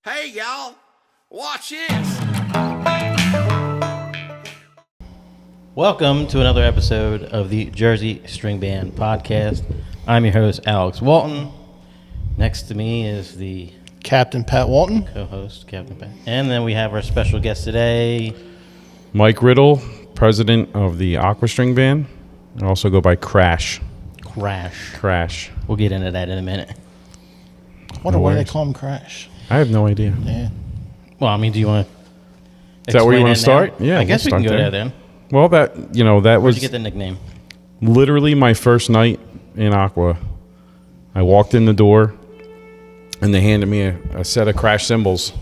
Hey, y'all, watch this. Welcome to another episode of the Jersey String Band podcast. I'm your host, Alex Walton. Next to me is the Captain Pat Walton. co-host, Captain Pat. And then we have our special guest today, Mike Riddle, president of the Aqua String Band. I also go by Crash. Crash. We'll get into that in a minute. I wonder why they call him Crash. I have no idea. Yeah. Well, I mean, do you want to Is that where you want to start? Yeah, Yeah, I guess we we'll can go start there then. Well, that Where'd was you get the nickname? literally my first night in Aqua. I walked in the door, and they handed me a set of Crash cymbals.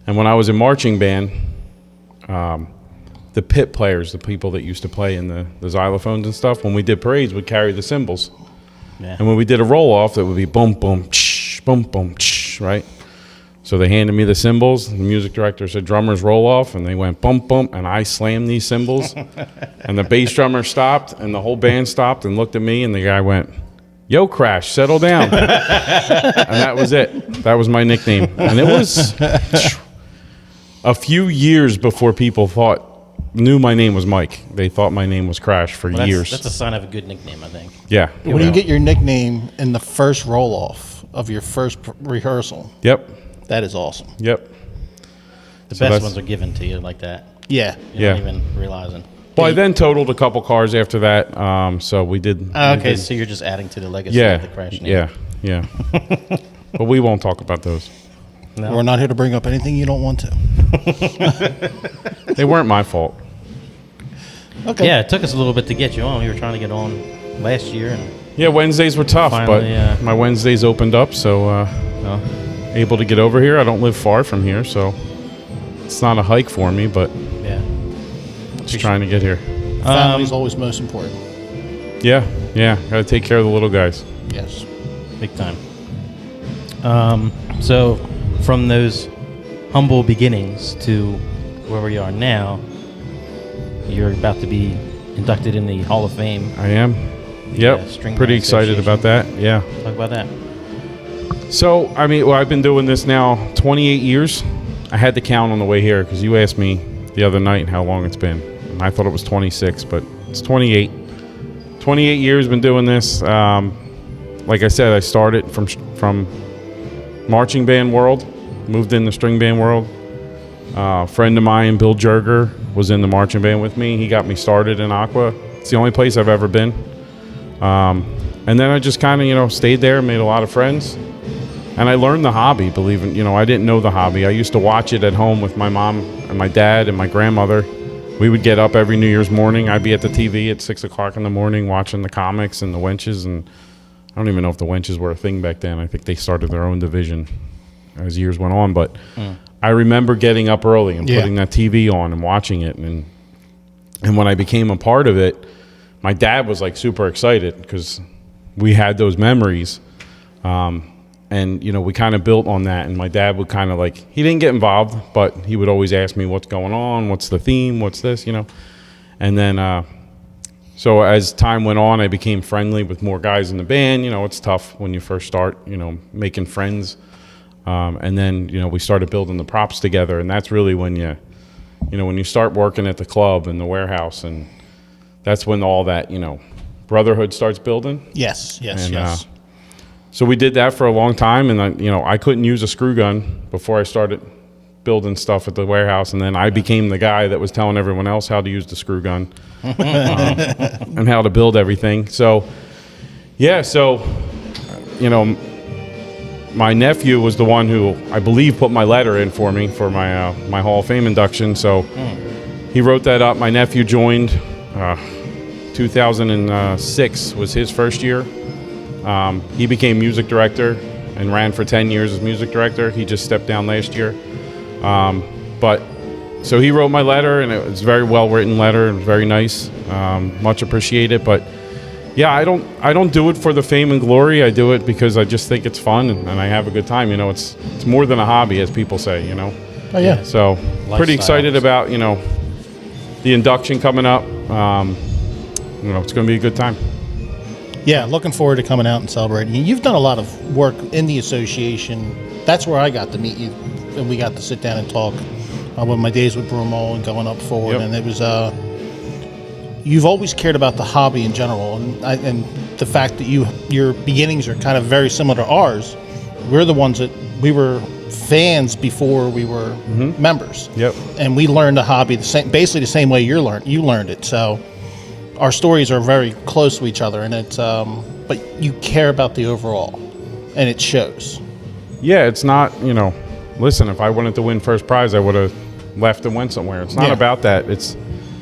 And when I was in marching band, the pit players, the people that used to play in the xylophones and stuff, when we did parades, would carry the cymbals. Yeah. And when we did a roll-off, it would be boom, boom, boom, right? So they handed me the cymbals. The music director said, drummers roll off, and they went bump, bump, and I slammed these cymbals. And the bass drummer stopped, and the whole band stopped and looked at me, and the guy went, yo, Crash, settle down. And that was it. That was my nickname. And it was a few years before people knew my name was Mike. They thought my name was Crash for years. That's a sign of a good nickname, I think. Yeah. When you get your nickname in the first roll-off of your first rehearsal, Yep. that is awesome. Yep. The So best that's- ones are given to you like that. Yeah. You Yeah. don't even realizing. Well, I then totaled a couple cars after that. So we did. Okay, so you're just adding to the legacy Yeah. of the Crash name. Yeah. But we won't talk about those. No? We're not here to bring up anything you don't want to. They weren't my fault. Okay. Yeah, it took us a little bit to get you on. We were trying to get on last year, and Yeah, Wednesdays were tough, Finally, but my Wednesdays opened up, so able to get over here. I don't live far from here, so it's not a hike for me, but yeah. just trying to get here. Family's always most important. Yeah, got to take care of the little guys. Yes. Big time. So, from those humble beginnings to where we are now, you're about to be inducted in the Hall of Fame. I am. Yep, String pretty Band excited about that. Yeah. Talk about that. So, I mean, I've been doing this now 28 years. I had to count on the way here because you asked me the other night how long it's been. And I thought it was 26, but it's 28. 28 years been doing this. Like I said, I started from marching band world, moved in the string band world. A friend of mine, Bill Jerger, was in the marching band with me. He got me started in Aqua. It's the only place I've ever been. And then I just kind of, stayed there, made a lot of friends. And I learned the hobby, I didn't know the hobby. I used to watch it at home with my mom and my dad and my grandmother. We would get up every New Year's morning. I'd be at the TV at 6 o'clock in the morning watching the comics and the wenches. And I don't even know if the wenches were a thing back then. I think they started their own division as years went on. But I remember getting up early and putting that TV on and watching it. And when I became a part of it, my dad was like super excited because we had those memories. And, we kind of built on that. And my dad would kind of he didn't get involved, but he would always ask me what's going on, what's the theme, what's this, And then, so as time went on, I became friendly with more guys in the band. It's tough when you first start, making friends. And then, we started building the props together. And that's really when when you start working at the club and the warehouse. And that's when all that, brotherhood starts building. Yes. And, so we did that for a long time, and I couldn't use a screw gun before I started building stuff at the warehouse, and then I became the guy that was telling everyone else how to use the screw gun and how to build everything. So, my nephew was the one who I believe put my letter in for me for my my Hall of Fame induction. So he wrote that up. My nephew joined. 2006 was his first year. He became music director and ran for 10 years as music director. He just stepped down last year. So he wrote my letter, and it was a very well-written letter. It was very nice, much appreciated. But yeah, I don't do it for the fame and glory. I do it because I just think it's fun and I have a good time. It's more than a hobby, as people say. Oh, yeah. So pretty excited about the induction coming up. It's going to be a good time. Yeah, looking forward to coming out and celebrating. You've done a lot of work in the association that's where I got to meet you, and we got to sit down and talk with my days with Brummel and going up forward, and it was. You've always cared about the hobby in general, and the fact that your beginnings are kind of very similar to ours. We're the ones that we were fans before we were members. Yep. And we learned the hobby basically the same way you learned it. So our stories are very close to each other, and it's but you care about the overall, and it shows. Yeah, it's not, listen, if I wanted to win first prize, I would have left and went somewhere. It's not about that. It's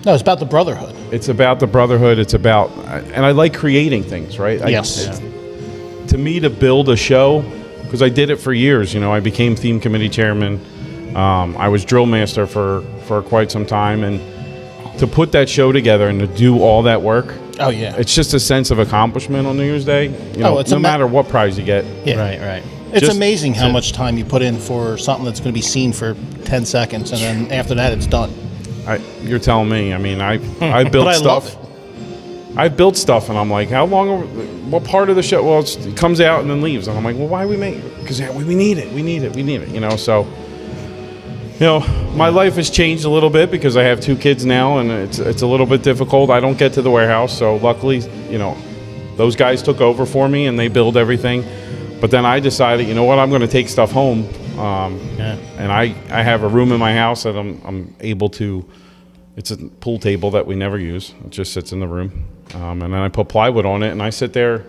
about the brotherhood. It's about the brotherhood. It's about, and I like creating things, right? Yes. To me, to build a show, because I did it for years. I became theme committee chairman. I was drill master for quite some time, and to put that show together and to do all that work. Oh yeah. It's just a sense of accomplishment on New Year's Day. No matter what prize you get. Yeah. Right. It's amazing how much time you put in for something that's going to be seen for 10 seconds, and then after that, it's done. You're telling me. I mean, I built but I stuff. love it. I built stuff, and I'm like, how long? What part of the show? Well, it comes out and then leaves, and I'm like, well, why we make it? Because we need it. We need it. So, my life has changed a little bit because I have 2 kids now, and it's a little bit difficult. I don't get to the warehouse, so luckily, those guys took over for me, and they build everything. But then I decided, you know what? I'm going to take stuff home. And I have a room in my house that I'm able to. It's a pool table that we never use. It just sits in the room, and then I put plywood on it, and I sit there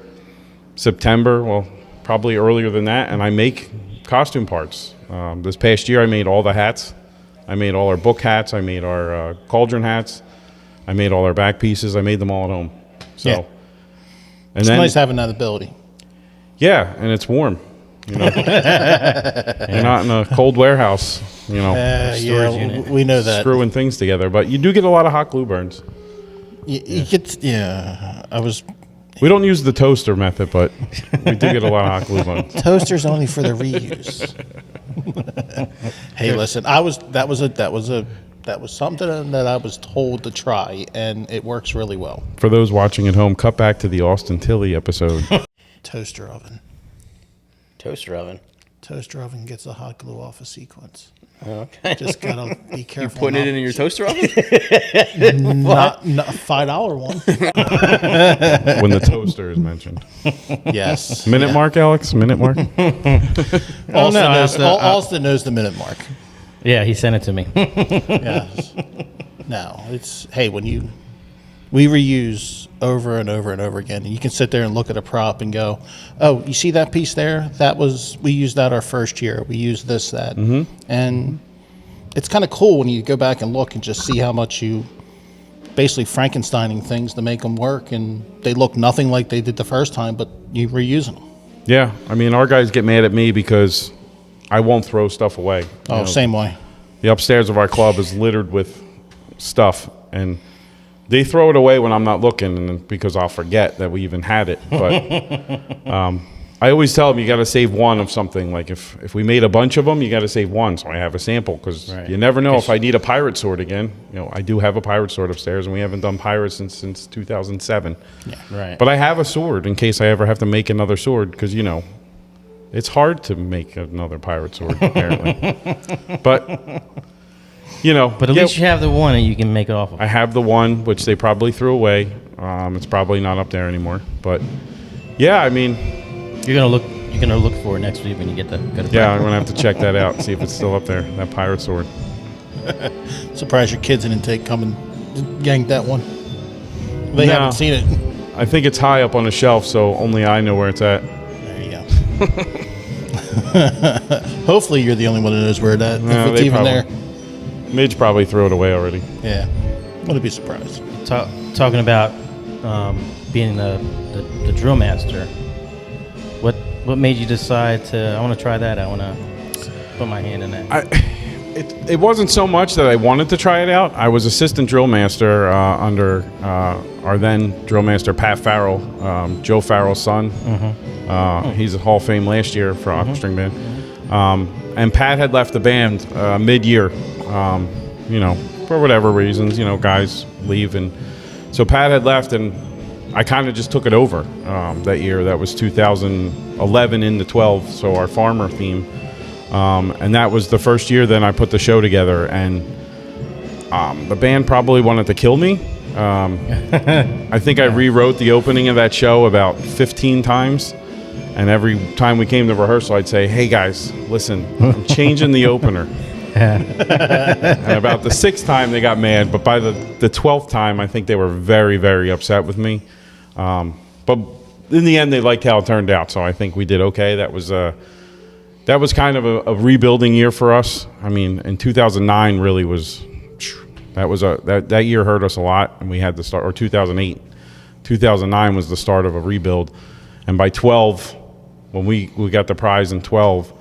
September, well, probably earlier than that, and I make costume parts. This past year, I made all the hats. I made all our book hats. I made our cauldron hats. I made all our back pieces. I made them all at home. So, it's nice having that ability. Yeah, and it's warm. You're not in a cold warehouse, storage unit. We know that. Screwing things together, but you do get a lot of hot glue burns. You get, we don't use the toaster method, but we do get a lot of hot glue burns. Toaster's only for the reuse. Hey, listen, that was something that I was told to try, and it works really well. For those watching at home, cut back to the Austin Tilley episode. Toaster oven. Toaster oven gets the hot glue off a sequence. Okay. Just gotta be careful. You putting it in your toaster oven? not a $5 one. When the toaster is mentioned. Yes. Minute mark, Alex? Minute mark? Austin knows the minute mark. Yeah, he sent it to me. Yes. No, when we reuse over and over and over again. And you can sit there and look at a prop and go, oh, you see that piece there? We used that our first year. We used this, that. Mm-hmm. And it's kind of cool when you go back and look and just see how much you basically Frankensteining things to make them work. And they look nothing like they did the first time, but you're reusing them. Yeah. I mean, our guys get mad at me because I won't throw stuff away. Oh, same way. The upstairs of our club is littered with stuff, and they throw it away when I'm not looking, and because I'll forget that we even had it. But I always tell them you got to save one of something. Like if we made a bunch of them, you got to save one. So I have a sample because you never know if I need a pirate sword again. I do have a pirate sword upstairs, and we haven't done pirates since 2007. Yeah, right. But I have a sword in case I ever have to make another sword because it's hard to make another pirate sword apparently. But. But at least you have the one and you can make it off of. I have the one, which they probably threw away. It's probably not up there anymore. But yeah, I mean, you're gonna look for it next week when you get the. Yeah, I'm gonna have to check that out, see if it's still up there. That pirate sword. Surprised your kids didn't come and yank that one. They haven't seen it. I think it's high up on a shelf, so only I know where it's at. There you go. Hopefully, you're the only one that knows where it's at. If it's even there. Midge probably threw it away already. Yeah, wouldn't be surprised. Talking about being the drill master, what made you decide I want to try that? I want to put my hand in that. It wasn't so much that I wanted to try it out. I was assistant drill master under our then drill master Pat Farrell, Joe Farrell's son. Mm-hmm. He's a Hall of Fame last year for Aqua String Band. And Pat had left the band mid-year. For whatever reasons, guys leave. And so Pat had left, and I kind of just took it over that year. That was 2011 into 12, so our farmer theme. And that was the first year then I put the show together, and the band probably wanted to kill me. I think I rewrote the opening of that show about 15 times, and every time we came to rehearsal, I'd say, hey guys, listen, I'm changing the opener. And about the 6th time they got mad, but by the 12th time I think they were very, very upset with me. But in the end they liked how it turned out, so I think we did okay. That was kind of a rebuilding year for us. I mean, in 2009 really was, that year hurt us a lot, and we had to start, or 2009 was the start of a rebuild. And by 12, when we got the prize in 12,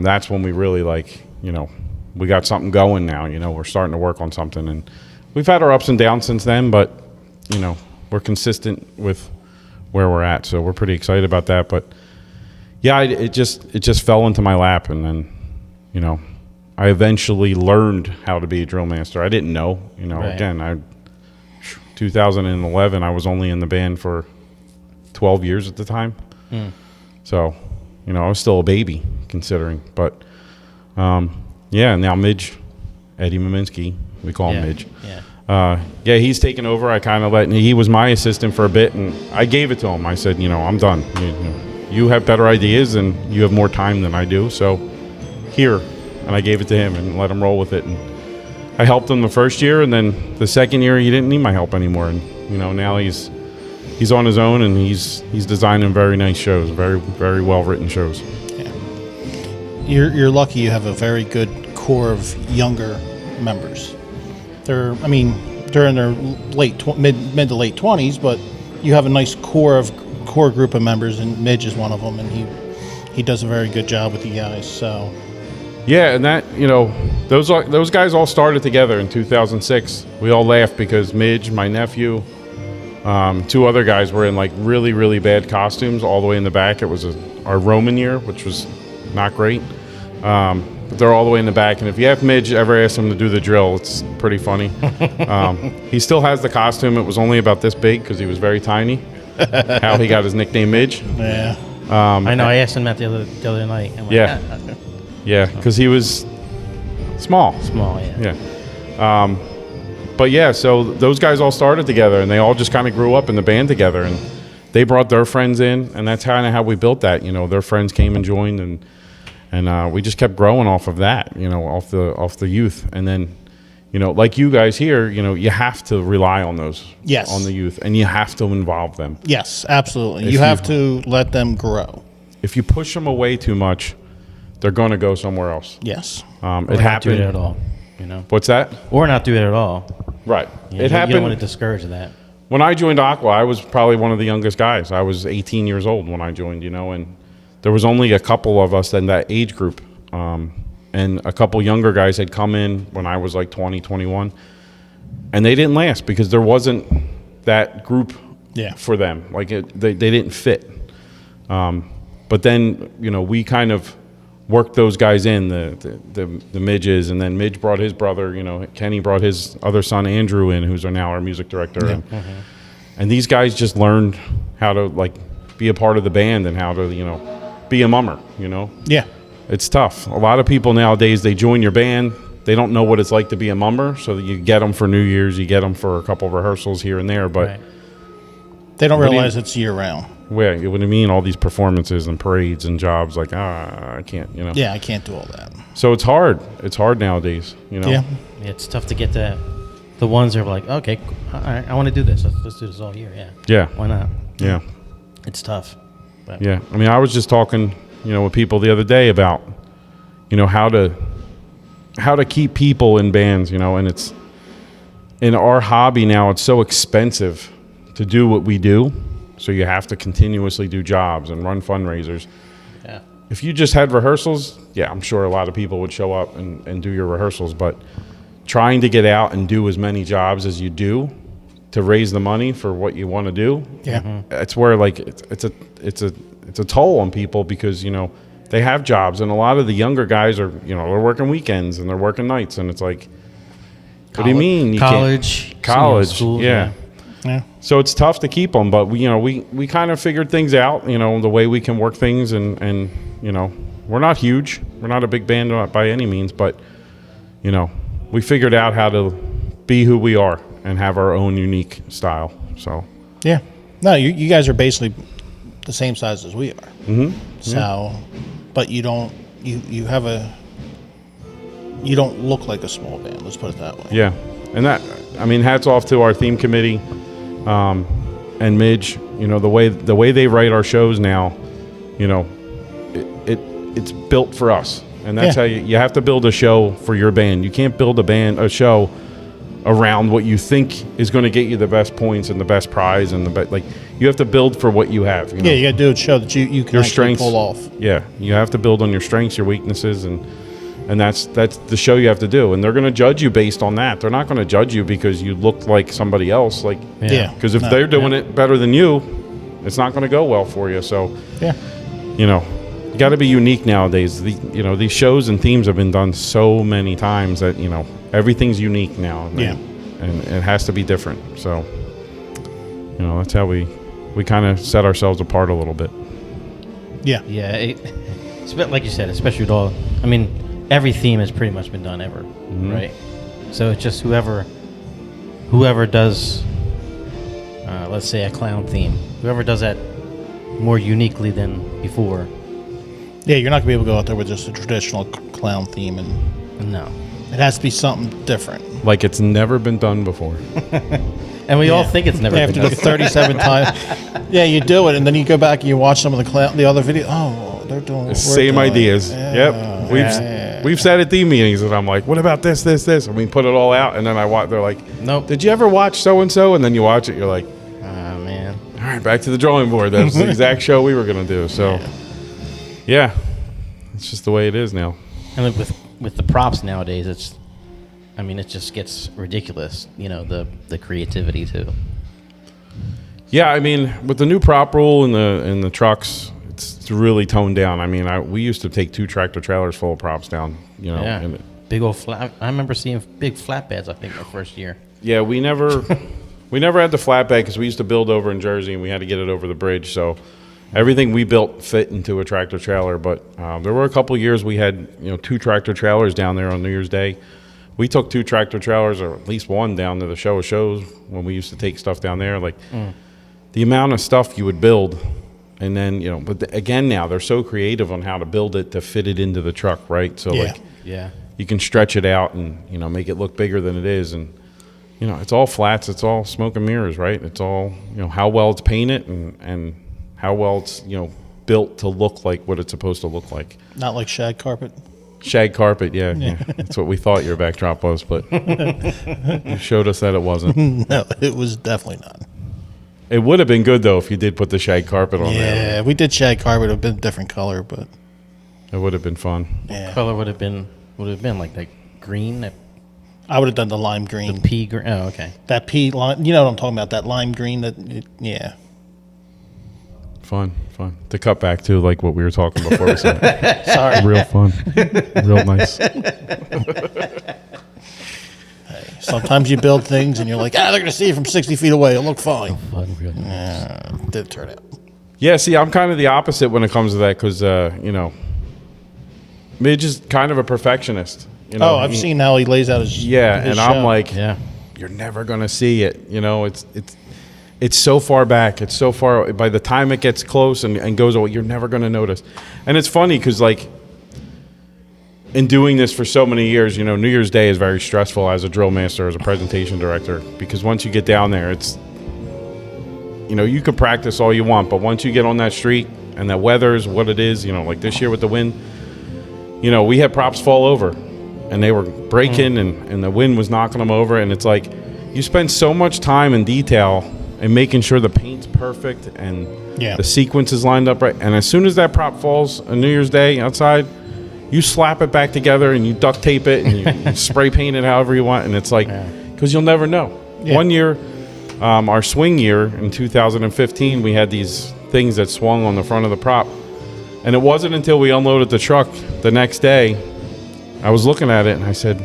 that's when we really we got something going now. We're starting to work on something, and we've had our ups and downs since then, but we're consistent with where we're at, so we're pretty excited about that. But yeah, it just fell into my lap, and then I eventually learned how to be a drill master. I didn't know, Right. Again, 2011 I was only in the band for 12 years at the time. So I was still a baby considering, but yeah, now Midge, Eddie Maminsky, we call him Midge. Yeah, he's taken over. I kind of he was my assistant for a bit, and I gave it to him. I said, I'm done. You have better ideas, and you have more time than I do, so here. And I gave it to him and let him roll with it. And I helped him the first year, and then the second year he didn't need my help anymore. And now he's on his own, and he's designing very nice shows, very, very well written shows. Yeah. You're lucky you have a very good core of younger members. They're in their mid to late 20s, but you have a nice core group of members, and Midge is one of them, and he does a very good job with you guys. So yeah, and that those guys all started together in 2006. We all laughed because Midge, my nephew, 2 other guys were in really, really bad costumes all the way in the back. It was our Roman year, which was not great. But they're all the way in the back, and if you have Midge ever ask him to do the drill, it's pretty funny. He still has the costume. It was only about this big because he was very tiny. How he got his nickname Midge. yeah, I know. I asked him that the other night. I'm like, yeah, because he was small. Small, yeah. Yeah. But yeah, so those guys all started together, and they all just kind of grew up in the band together, and they brought their friends in, and that's kind of how we built that. Their friends came and joined, and we just kept growing off of that. Off the youth, and then like you guys here, you have to rely on those. Yes. On the youth, and you have to involve them. yes, absolutely. You have to let them grow. If you push them away too much, they're going to go somewhere else. Yes. It Or not happened. do it at all. What's that? Or not do it at all. Right. You It happened. You don't want to discourage that. When I joined Aqua, I was probably one of the youngest guys. I was 18 years old when I joined, and there was only a couple of us in that age group. And a couple younger guys had come in when I was like 20, 21, and they didn't last because there wasn't that group for them. They didn't fit. But then, we kind of worked those guys in, the Midges, and then Midge brought his brother, Kenny brought his other son, Andrew, in, who's now our music director. Yeah. And these guys just learned how to, be a part of the band and how to, be a mummer, Yeah. It's tough. A lot of people nowadays, they join your band, they don't know what it's like to be a mummer, so you get them for New Year's, you get them for a couple of rehearsals here and there, but Right. They don't realize it's year round. what do you mean, all these performances and parades and jobs, I can't, Yeah, I can't do all that. So it's hard. It's hard nowadays, Yeah. It's tough to get the ones that are like, okay, all right, I want to do this. Let's do this all year. Yeah. Yeah. Why not? Yeah. It's tough. But Yeah. I mean, I was just talking, with people the other day about, how to keep people in bands, and it's in our hobby now, it's so expensive to do what we do. So you have to continuously do jobs and run fundraisers. Yeah. If you just had rehearsals, yeah, I'm sure a lot of people would show up and do your rehearsals, but trying to get out and do as many jobs as you do to raise the money for what you want to do, Yeah. it's where it's a toll on people because they have jobs, and a lot of the younger guys are they're working weekends and they're working nights, and it's like, what do you mean? You College. College, schools, yeah. Yeah. So it's tough to keep them, but we kind of figured things out, the way we can work things, and we're not huge. We're not a big band by any means, but you know, we figured out how to be who we are and have our own unique style. So Yeah. No, you guys are basically the same size as we are. mm-hmm. So, but you don't you have a you don't look like a small band. Let's put it that way. Yeah, and that, I mean, hats off to our theme committee and Midge. You know, the way they write our shows now, you know, it's built for us, and that's how you have to build a show for your band. You can't build a show around what you think is going to get you the best points and the best prize and the best. Like, you have to build for what you have. You know? Yeah, you got to do a show that you can your actually strengths pull off. Yeah, you have to build on your strengths, your weaknesses, and that's the show you have to do. And they're going to judge you based on that. They're not going to judge you because you look like somebody else. Like, Yeah. because if they're doing it better than you, it's not going to go well for you. So, Yeah. you know, you got to be unique nowadays. You know, these shows and themes have been done so many times that, you know, everything's unique now. And it has to be different. So, you know, that's how we kind of set ourselves apart a little bit. Yeah. Yeah, it's like you said, especially with all. I mean, every theme has pretty much been done ever, right? So it's just whoever does, let's say, a clown theme, whoever does that more uniquely than before. Yeah, you're not going to be able to go out there with just a traditional clown theme, and No. it has to be something different. Like it's never been done before. And we all think it's never been After done. the 37 times. Yeah, you do it, and then you go back and you watch some of the other videos. Oh, they're doing The same ideas. Yeah. Yep. We've sat at theme meetings and I'm like, what about this? And we put it all out, and then I watch. They're like, Nope. did you ever watch so and so? And then you watch it, you're like, Ah, man. all right, back to the drawing board. That's the exact show we were gonna do. So, yeah, it's just the way it is now. And like with the props nowadays, it just gets ridiculous. You know, the creativity too. Yeah, I mean, with the new prop rule in the trucks, it's really toned down. I mean, we used to take 2 tractor trailers full of props down. You know, Yeah. and Big old flat. I remember seeing big flatbeds. I think my first year. yeah, we never had the flatbed because we used to build over in Jersey and we had to get it over the bridge. So everything we built fit into a tractor trailer. But there were a couple years we had 2 tractor trailers down there on New Year's Day. We took 2 tractor trailers, or at least one, down to the show of shows when we used to take stuff down there. Like the amount of stuff you would build, and then but again, now they're so creative on how to build it to fit it into the truck, right? So Yeah. you can stretch it out and make it look bigger than it is, and it's all flats, it's all smoke and mirrors, right? It's all how well it's painted and how well it's built to look like what it's supposed to look like. Not like shag carpet. Shag carpet, yeah. That's what we thought your backdrop was, but you showed us that it wasn't. No, it was definitely not. It would have been good though if you did put the shag carpet on there. Yeah, we did shag carpet. It would have been a different color, but It would have been fun. yeah. Color would have been like that green, that I would have done the lime green. pea green. Oh, okay. That pea lime, you know what I'm talking about, that lime green yeah. Fun. To cut back to like what we were talking before we said. Sorry. Real fun. Real nice. Sometimes you build things and you're like, they're going to see it from 60 feet away. It'll look fine. Fun, real nice. Yeah, it did turn out. Yeah, see, I'm kind of the opposite when it comes to that because, Midge is kind of a perfectionist. I've seen how he lays out his his show. I'm like, Yeah. you're never going to see it. It's so far back. It's so far. By the time it gets close and goes away, you're never going to notice. And it's funny because, like, in doing this for so many years, New Year's Day is very stressful as a drill master, as a presentation director, because once you get down there, it's, you can practice all you want, but once you get on that street and that weather is what it is, like this year with the wind, we had props fall over and they were breaking and the wind was knocking them over. And it's like, you spend so much time in detail and making sure the paint's perfect and the sequence is lined up right. And as soon as that prop falls on New Year's Day outside, you slap it back together and you duct tape it and you spray paint it however you want. And it's like, because you'll never know. Yeah. One year, our swing year in 2015, we had these things that swung on the front of the prop. And it wasn't until we unloaded the truck the next day, I was looking at it and I said,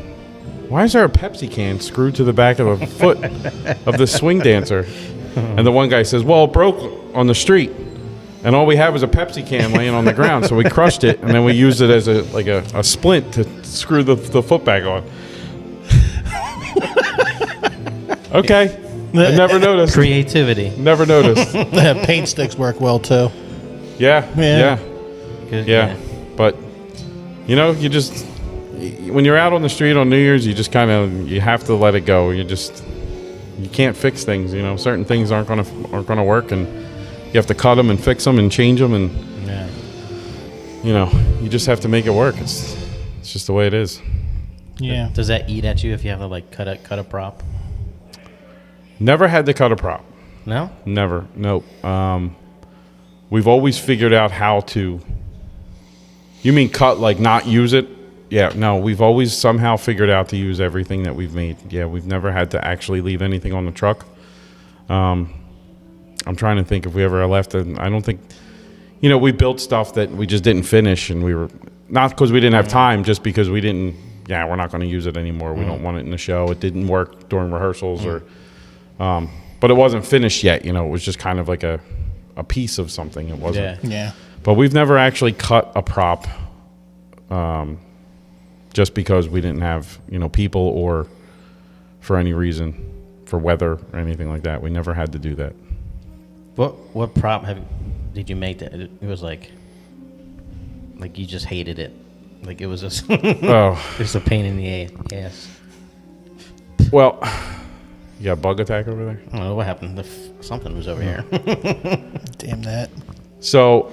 why is there a Pepsi can screwed to the back of the foot of the swing dancer? And the one guy says, well, it broke on the street. And all we had was a Pepsi can laying on the ground, so we crushed it, and then we used it as a splint to screw the foot back on. Okay. I never noticed. Creativity. Never noticed. Paint sticks work well too. Yeah. Good, Yeah. But, you know, you just, when you're out on the street on New Year's, you just kind of, you have to let it go. You can't fix things, you know. Certain things aren't gonna work, and you have to cut them and fix them and change them, and, you know, you just have to make it work. It's just the way it is. Yeah. Does that eat at you if you have to like cut a prop? Never had to cut a prop. No? Never. Nope. We've always figured out how to. You mean cut, like not use it? Yeah. No, we've always somehow figured out to use everything that we've made. Yeah, we've never had to actually leave anything on the truck. I'm trying to think if we ever left it. I don't think. You know, we built stuff that we just didn't finish, and we were not because we didn't have time, just because we didn't. Yeah, we're not going to use it anymore. We don't want it in the show. It didn't work during rehearsals or. But it wasn't finished yet, you know. It was just kind of like a piece of something. It wasn't. Yeah. But we've never actually cut a prop just because we didn't have, you know, people or for any reason, for weather or anything like that. We never had to do that. What prop did you make that it was like you just hated it? Like it was just it's a pain in the ass. Well, you got a bug attack over there? I don't know what happened. Something was over here. Damn that. So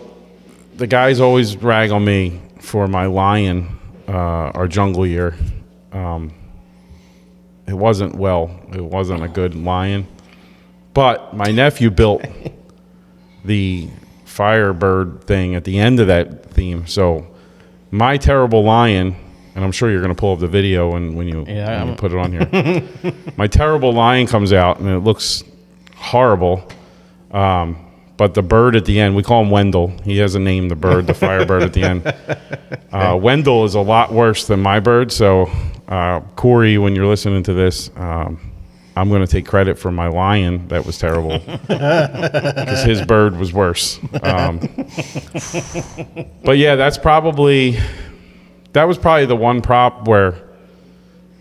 the guys always rag on me for my lion, our jungle year. It wasn't a good lion. But my nephew built the Firebird thing at the end of that theme. So my terrible lion, and I'm sure you're going to pull up the video when you put it on here. My terrible lion comes out, and it looks horrible. But the bird at the end, we call him Wendell. He has a name, the bird, the Firebird at the end. Wendell is a lot worse than my bird. So, Corey, when you're listening to this, I'm going to take credit for my lion. That was terrible because his bird was worse. But yeah, that was probably the one prop where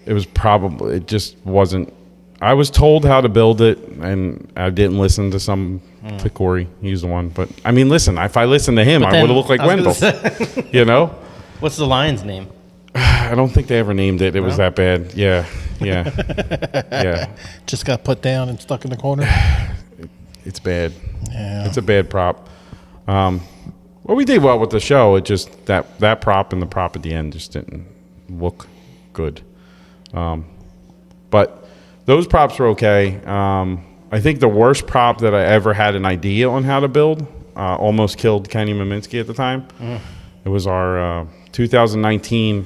it just wasn't. I was told how to build it, and I didn't listen to Corey. He's the one. But I mean, listen, if I listened to him, I would have looked like Wendell. You know? What's the lion's name? I don't think they ever named it. It was that bad. Yeah. Just got put down and stuck in the corner. It's bad. Yeah. It's a bad prop. Well, we did well with the show. It just that prop and the prop at the end just didn't look good. But those props were okay. I think the worst prop that I ever had an idea on how to build almost killed Kenny Maminsky at the time. It was our 2019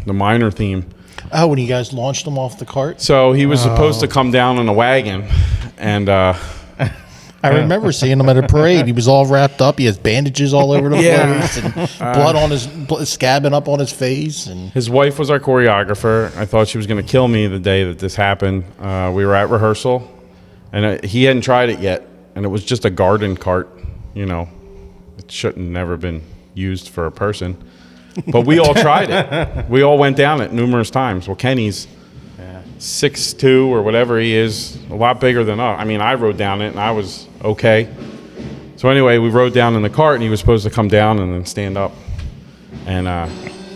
the minor theme. Oh, when you guys launched him off the cart? So he was supposed to come down in a wagon, and I remember seeing him at a parade. He was all wrapped up. He has bandages all over the place, and blood on his scabbing up on his face. And his wife was our choreographer. I thought she was going to kill me the day that this happened. We were at rehearsal, and he hadn't tried it yet, and it was just a garden cart. You know, it shouldn't never been used for a person. But we all tried it. We all went down it numerous times. Well, Kenny's 6'2" or whatever he is, a lot bigger than us. I mean, I rode down it, and I was okay. So anyway, we rode down in the cart, and he was supposed to come down and then stand up. And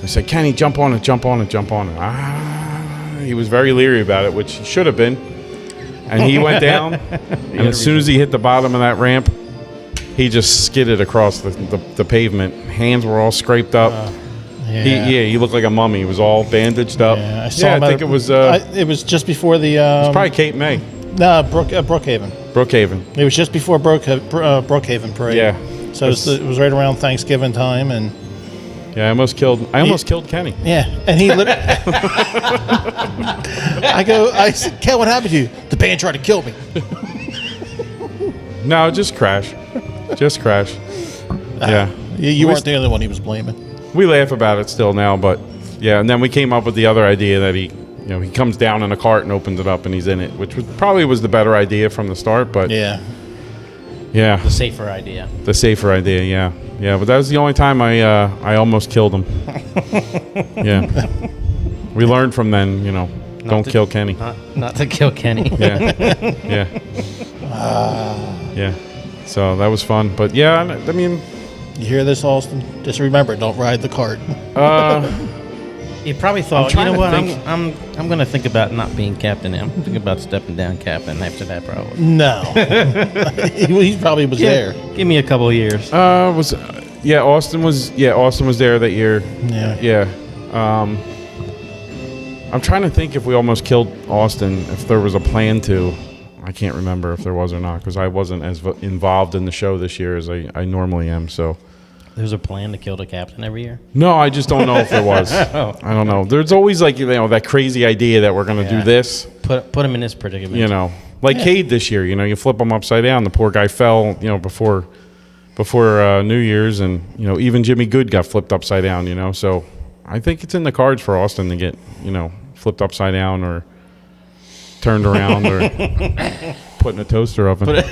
we said, Kenny, jump on it, jump on it, jump on it. He was very leery about it, which he should have been. And he went down, and as soon as he hit the bottom of that ramp, he just skidded across the pavement. Hands were all scraped up. He looked like a mummy. He was all bandaged up. Yeah, I saw him. I think it was. It was just before the. It was probably Cape May. No, Brookhaven. Brookhaven. It was just before Brookhaven parade. Yeah. So it was right around Thanksgiving time, and. Yeah, I almost killed Kenny. Yeah, and he literally. I said, Ken, what happened to you? The band tried to kill me. No, just crash. Just crash. Yeah. You weren't the only one he was blaming. We laugh about it still now, but yeah. And then we came up with the other idea that he comes down in a cart and opens it up and he's in it, which probably was the better idea from the start. But yeah, Yeah. The safer idea. The safer idea, yeah. Yeah, but that was the only time I almost killed him. Yeah. We learned from then, don't kill Kenny. Not to kill Kenny. Yeah. Yeah. Yeah. So that was fun. But yeah, I mean, You hear this, Austin? Just remember, don't ride the cart. He probably thought, you trying know to what, think. I'm going to think about not being captain. I'm thinking about stepping down captain after that, probably. No. He probably was there. Give me a couple of years. Austin was there that year. Yeah. Yeah. I'm trying to think if we almost killed Austin, if there was a plan to. I can't remember if there was or not, because I wasn't as involved in the show this year as I normally am. So There's a plan to kill the captain every year? no, I just don't know if there was. I don't know. There's always that crazy idea that we're going to do this. Put him in this predicament. Like Cade this year. You flip him upside down. The poor guy fell. Before New Year's, and even Jimmy Good got flipped upside down. So I think it's in the cards for Austin to get flipped upside down or turned around or put in a toaster oven.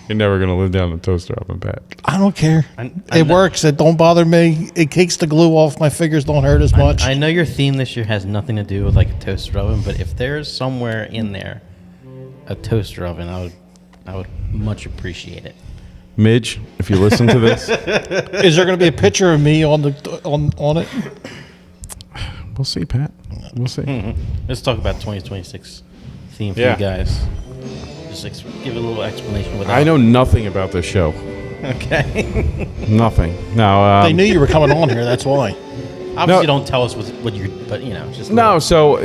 You're never going to live down in a toaster oven, Pat. I don't care. It works. It don't bother me. It takes the glue off. My fingers don't hurt as much. I know your theme this year has nothing to do with like a toaster oven, but if there's somewhere in there a toaster oven, I would much appreciate it. Midge, if you listen to this, Is there going to be a picture of me on it? we'll see, Pat. We'll see. Let's talk about 2026 theme for Yeah. you guys. Just give a little explanation without. I know nothing about this show. Okay. Nothing. No. They knew you were coming on here. That's why. Obviously, don't tell us what you're. But just No. So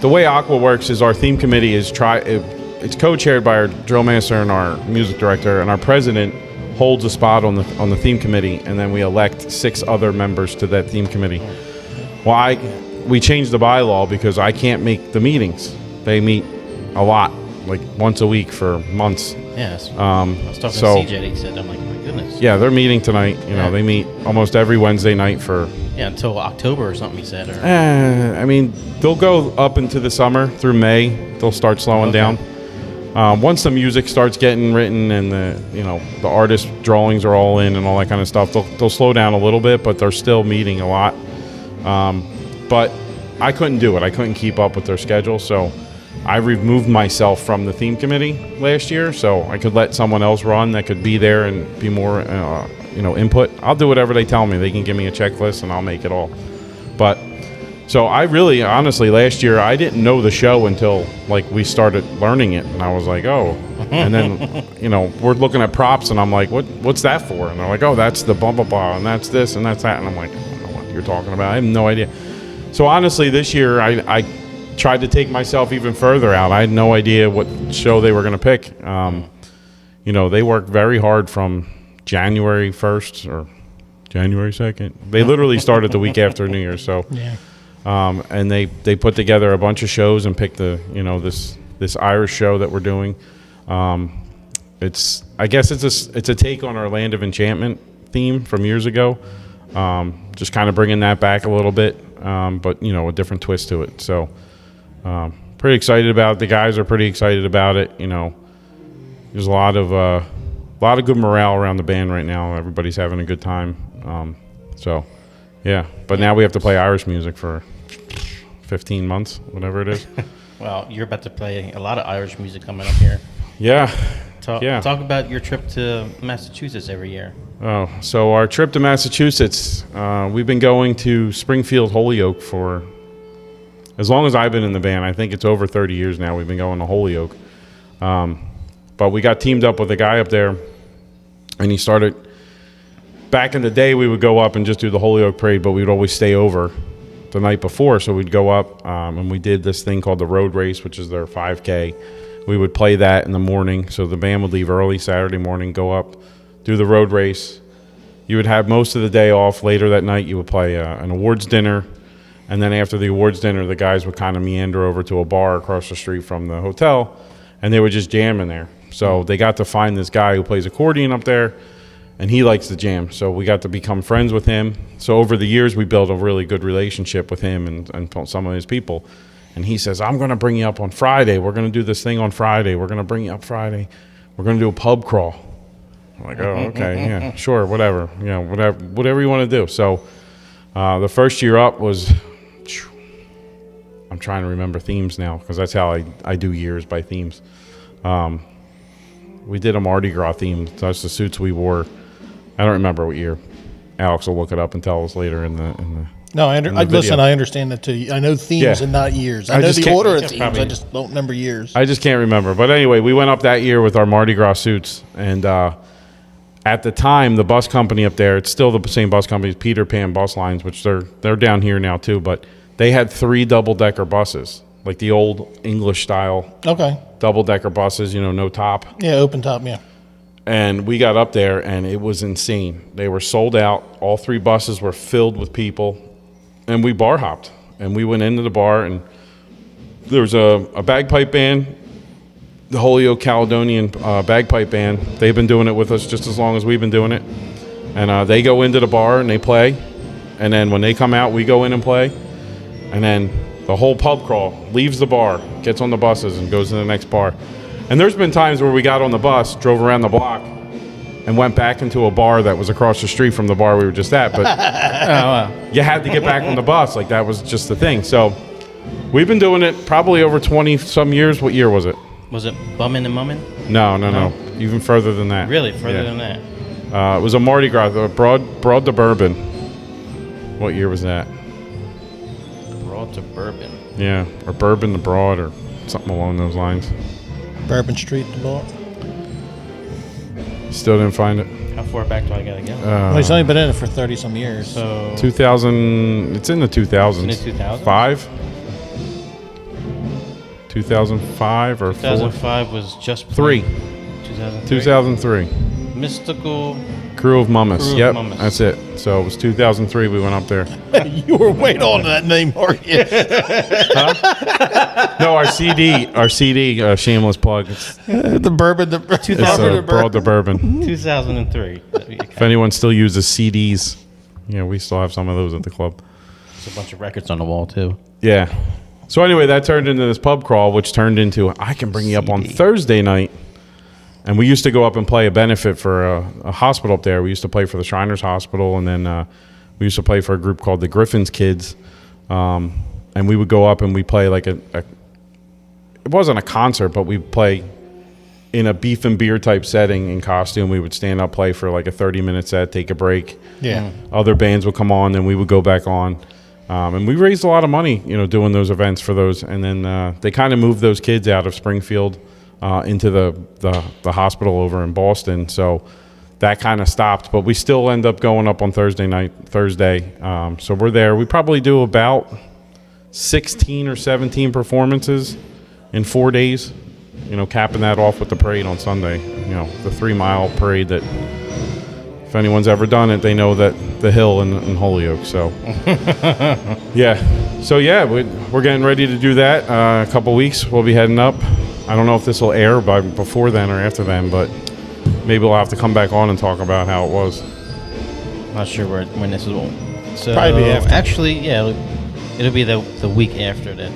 the way Aqua works is our theme committee is it's co-chaired by our drill master and our music director, and our president holds a spot on the theme committee, and then we elect 6 other members to that theme committee. Well, we changed the bylaw because I can't make the meetings. They meet a lot, like once a week for months. Yes. I was talking so- to CJ. He said, "I'm like, my goodness." Yeah, they're meeting tonight. Yeah. They meet almost every Wednesday night for. Yeah, until October or something. He said. Or, I mean, they'll go up into the summer through May. They'll start slowing down. Once the music starts getting written and the artist drawings are all in and all that kind of stuff, they'll slow down a little bit, but they're still meeting a lot. But I couldn't do it. I couldn't keep up with their schedule, so I removed myself from the theme committee last year, so I could let someone else run that could be there and be more, input. I'll do whatever they tell me. They can give me a checklist and I'll make it all. But so I really, honestly, last year I didn't know the show until we started learning it, and I was like, oh. And then we're looking at props, and I'm like, what's that for? And they're like, oh, that's the blah blah blah, and that's this and that's that, and I'm like, I don't know what you're talking about. I have no idea. So honestly, this year I tried to take myself even further out. I had no idea what show they were going to pick. They worked very hard from January 1st or January 2nd. They literally started the week after New Year's. So, Yeah. and they put together a bunch of shows and picked this Irish show that we're doing. I guess it's a take on our Land of Enchantment theme from years ago. Just kind of bringing that back a little bit, but a different twist to it. So, pretty excited about it. The guys are pretty excited about it. There's a lot of good morale around the band right now. Everybody's having a good time. So, yeah. But now we have to play Irish music for 15 months, whatever it is. well, you're about to play a lot of Irish music coming up here. Yeah. Talk about your trip to Massachusetts every year. Oh, so our trip to Massachusetts, we've been going to Springfield, Holyoke for as long as I've been in the band. I think it's over 30 years now we've been going to Holyoke. But we got teamed up with a guy up there, and he started. Back in the day, we would go up and just do the Holyoke Parade, but we would always stay over the night before. So we'd go up, and we did this thing called the road race, which is their 5K. We would play that in the morning. So the band would leave early Saturday morning, go up, do the road race. You would have most of the day off. Later that night, you would play an awards dinner. And then after the awards dinner, the guys would kind of meander over to a bar across the street from the hotel, and they would just jam in there. So they got to find this guy who plays accordion up there, and he likes to jam. So we got to become friends with him. So over the years, we built a really good relationship with him and some of his people. And he says, I'm going to bring you up on Friday. We're going to do this thing on Friday. We're going to bring you up Friday. We're going to do a pub crawl. I'm like, oh, okay, yeah, sure, whatever. You know, whatever you want to do. So the first year up was, I'm trying to remember themes now because that's how I do years by themes. We did a Mardi Gras theme. That's the suits we wore. I don't remember what year. Alex will look it up and tell us later in the No, listen, video. I understand that too. I know themes and not years. I know just the can't- order of yeah, themes. probably. I just don't remember years. I just can't remember. But anyway, we went up that year with our Mardi Gras suits. And at the time, the bus company up there, it's still the same bus company, Peter Pan Bus Lines, which they're down here now too. But they had 3 double-decker buses, like the old English style Okay. double-decker buses, you know, no top. Yeah, open top, yeah. And we got up there, and it was insane. They were sold out. All 3 buses were filled with people. And we bar hopped. And we went into the bar, and there was a bagpipe band, the Holyoke Caledonian bagpipe band. They've been doing it with us just as long as we've been doing it. And they go into the bar, and they play. And then when they come out, we go in and play. And then the whole pub crawl leaves the bar, gets on the buses, and goes to the next bar. And there's been times where we got on the bus, drove around the block, and went back into a bar that was across the street from the bar we were just at. But you had to get back on the bus. Like, that was just the thing. So we've been doing it probably over 20-some years. What year was it? Was it Bummin' and Mummin'? No. Even further than that. Really? Further Yeah. than that? It was a Mardi Gras, the Broad to Bourbon. What year was that? Broad to Bourbon. Yeah, or Bourbon to Broad, or something along those lines. Bourbon Street, the ball. Still didn't find it. How far back do I gotta go? Well, he's only been in it for 30-some years. So 2000. It's in the 2000s. in the 2000s? 5. 2005 or 4. 2005 was just 3. 2003. 2003. Mystical. Crew of Mummies. Crew of Yep, Mummies. that's it. So it was 2003 we went up there. You were waiting on that name, weren't you? No, our CD, shameless plug. It's The bourbon, the 2000 Broad to Bourbon. 2003. If anyone still uses CDs, we still have some of those at the club. There's a bunch of records on the wall too. Yeah. So anyway, that turned into this pub crawl, which turned into I can bring you up on Thursday night. And we used to go up and play a benefit for a hospital up there. We used to play for the Shriners Hospital, and then we used to play for a group called the Griffin's Kids. And we would go up and we play like it wasn't a concert, but we'd play in a beef and beer type setting in costume. We would stand up, play for like a 30-minute set, take a break. Yeah. Other bands would come on, and we would go back on. And we raised a lot of money, doing those events for those. And then they kind of moved those kids out of Springfield into the hospital over in Boston. So that kind of stopped. But we still end up going up on Thursday. So we're there. We probably do about 16 or 17 performances in 4 days, capping that off with the parade on Sunday. The 3-mile parade that, if anyone's ever done it, they know that the hill in Holyoke. So, yeah. So, yeah, we're getting ready to do that. A couple weeks, we'll be heading up. I don't know if this will air before then or after then, but maybe we'll have to come back on and talk about how it was. Not sure when this is. So Probably be after. Actually, yeah, it'll be the week after that.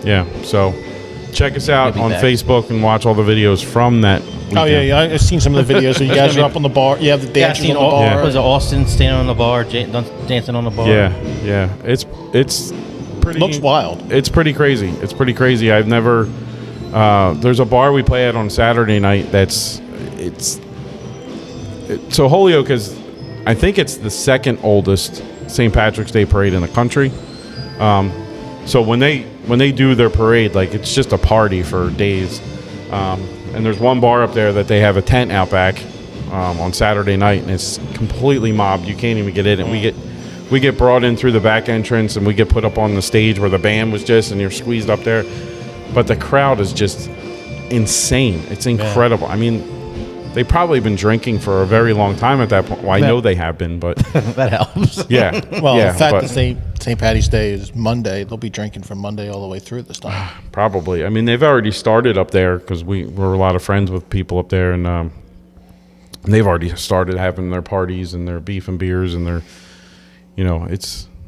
Yeah. So, check us out We'll be on back. Facebook and watch all the videos from that weekend. Oh, yeah. I've seen some of the videos. So you guys are up on the bar. You have the Yeah, I've dancers seen on the bar. was it Austin standing on the bar, dancing on the bar? Yeah. It's pretty. Looks wild. It's pretty crazy. I've never. There's a bar we play at on Saturday night. So Holyoke is, I think it's the second oldest St. Patrick's Day parade in the country. So when they do their parade, like, it's just a party for days. And there's one bar up there that they have a tent out back on Saturday night, and it's completely mobbed. You can't even get in. And we get brought in through the back entrance, and we get put up on the stage where the band was just, and you're squeezed up there. But the crowd is just insane. It's incredible. I mean, they've probably been drinking for a very long time at that point. Well, I know they have been, but That helps. yeah. Well, yeah, the fact but that St. Patty's Day is Monday, they'll be drinking from Monday all the way through this time. probably. I mean, they've already started up there because we're a lot of friends with people up there, and they've already started having their parties and their beef and beers and their,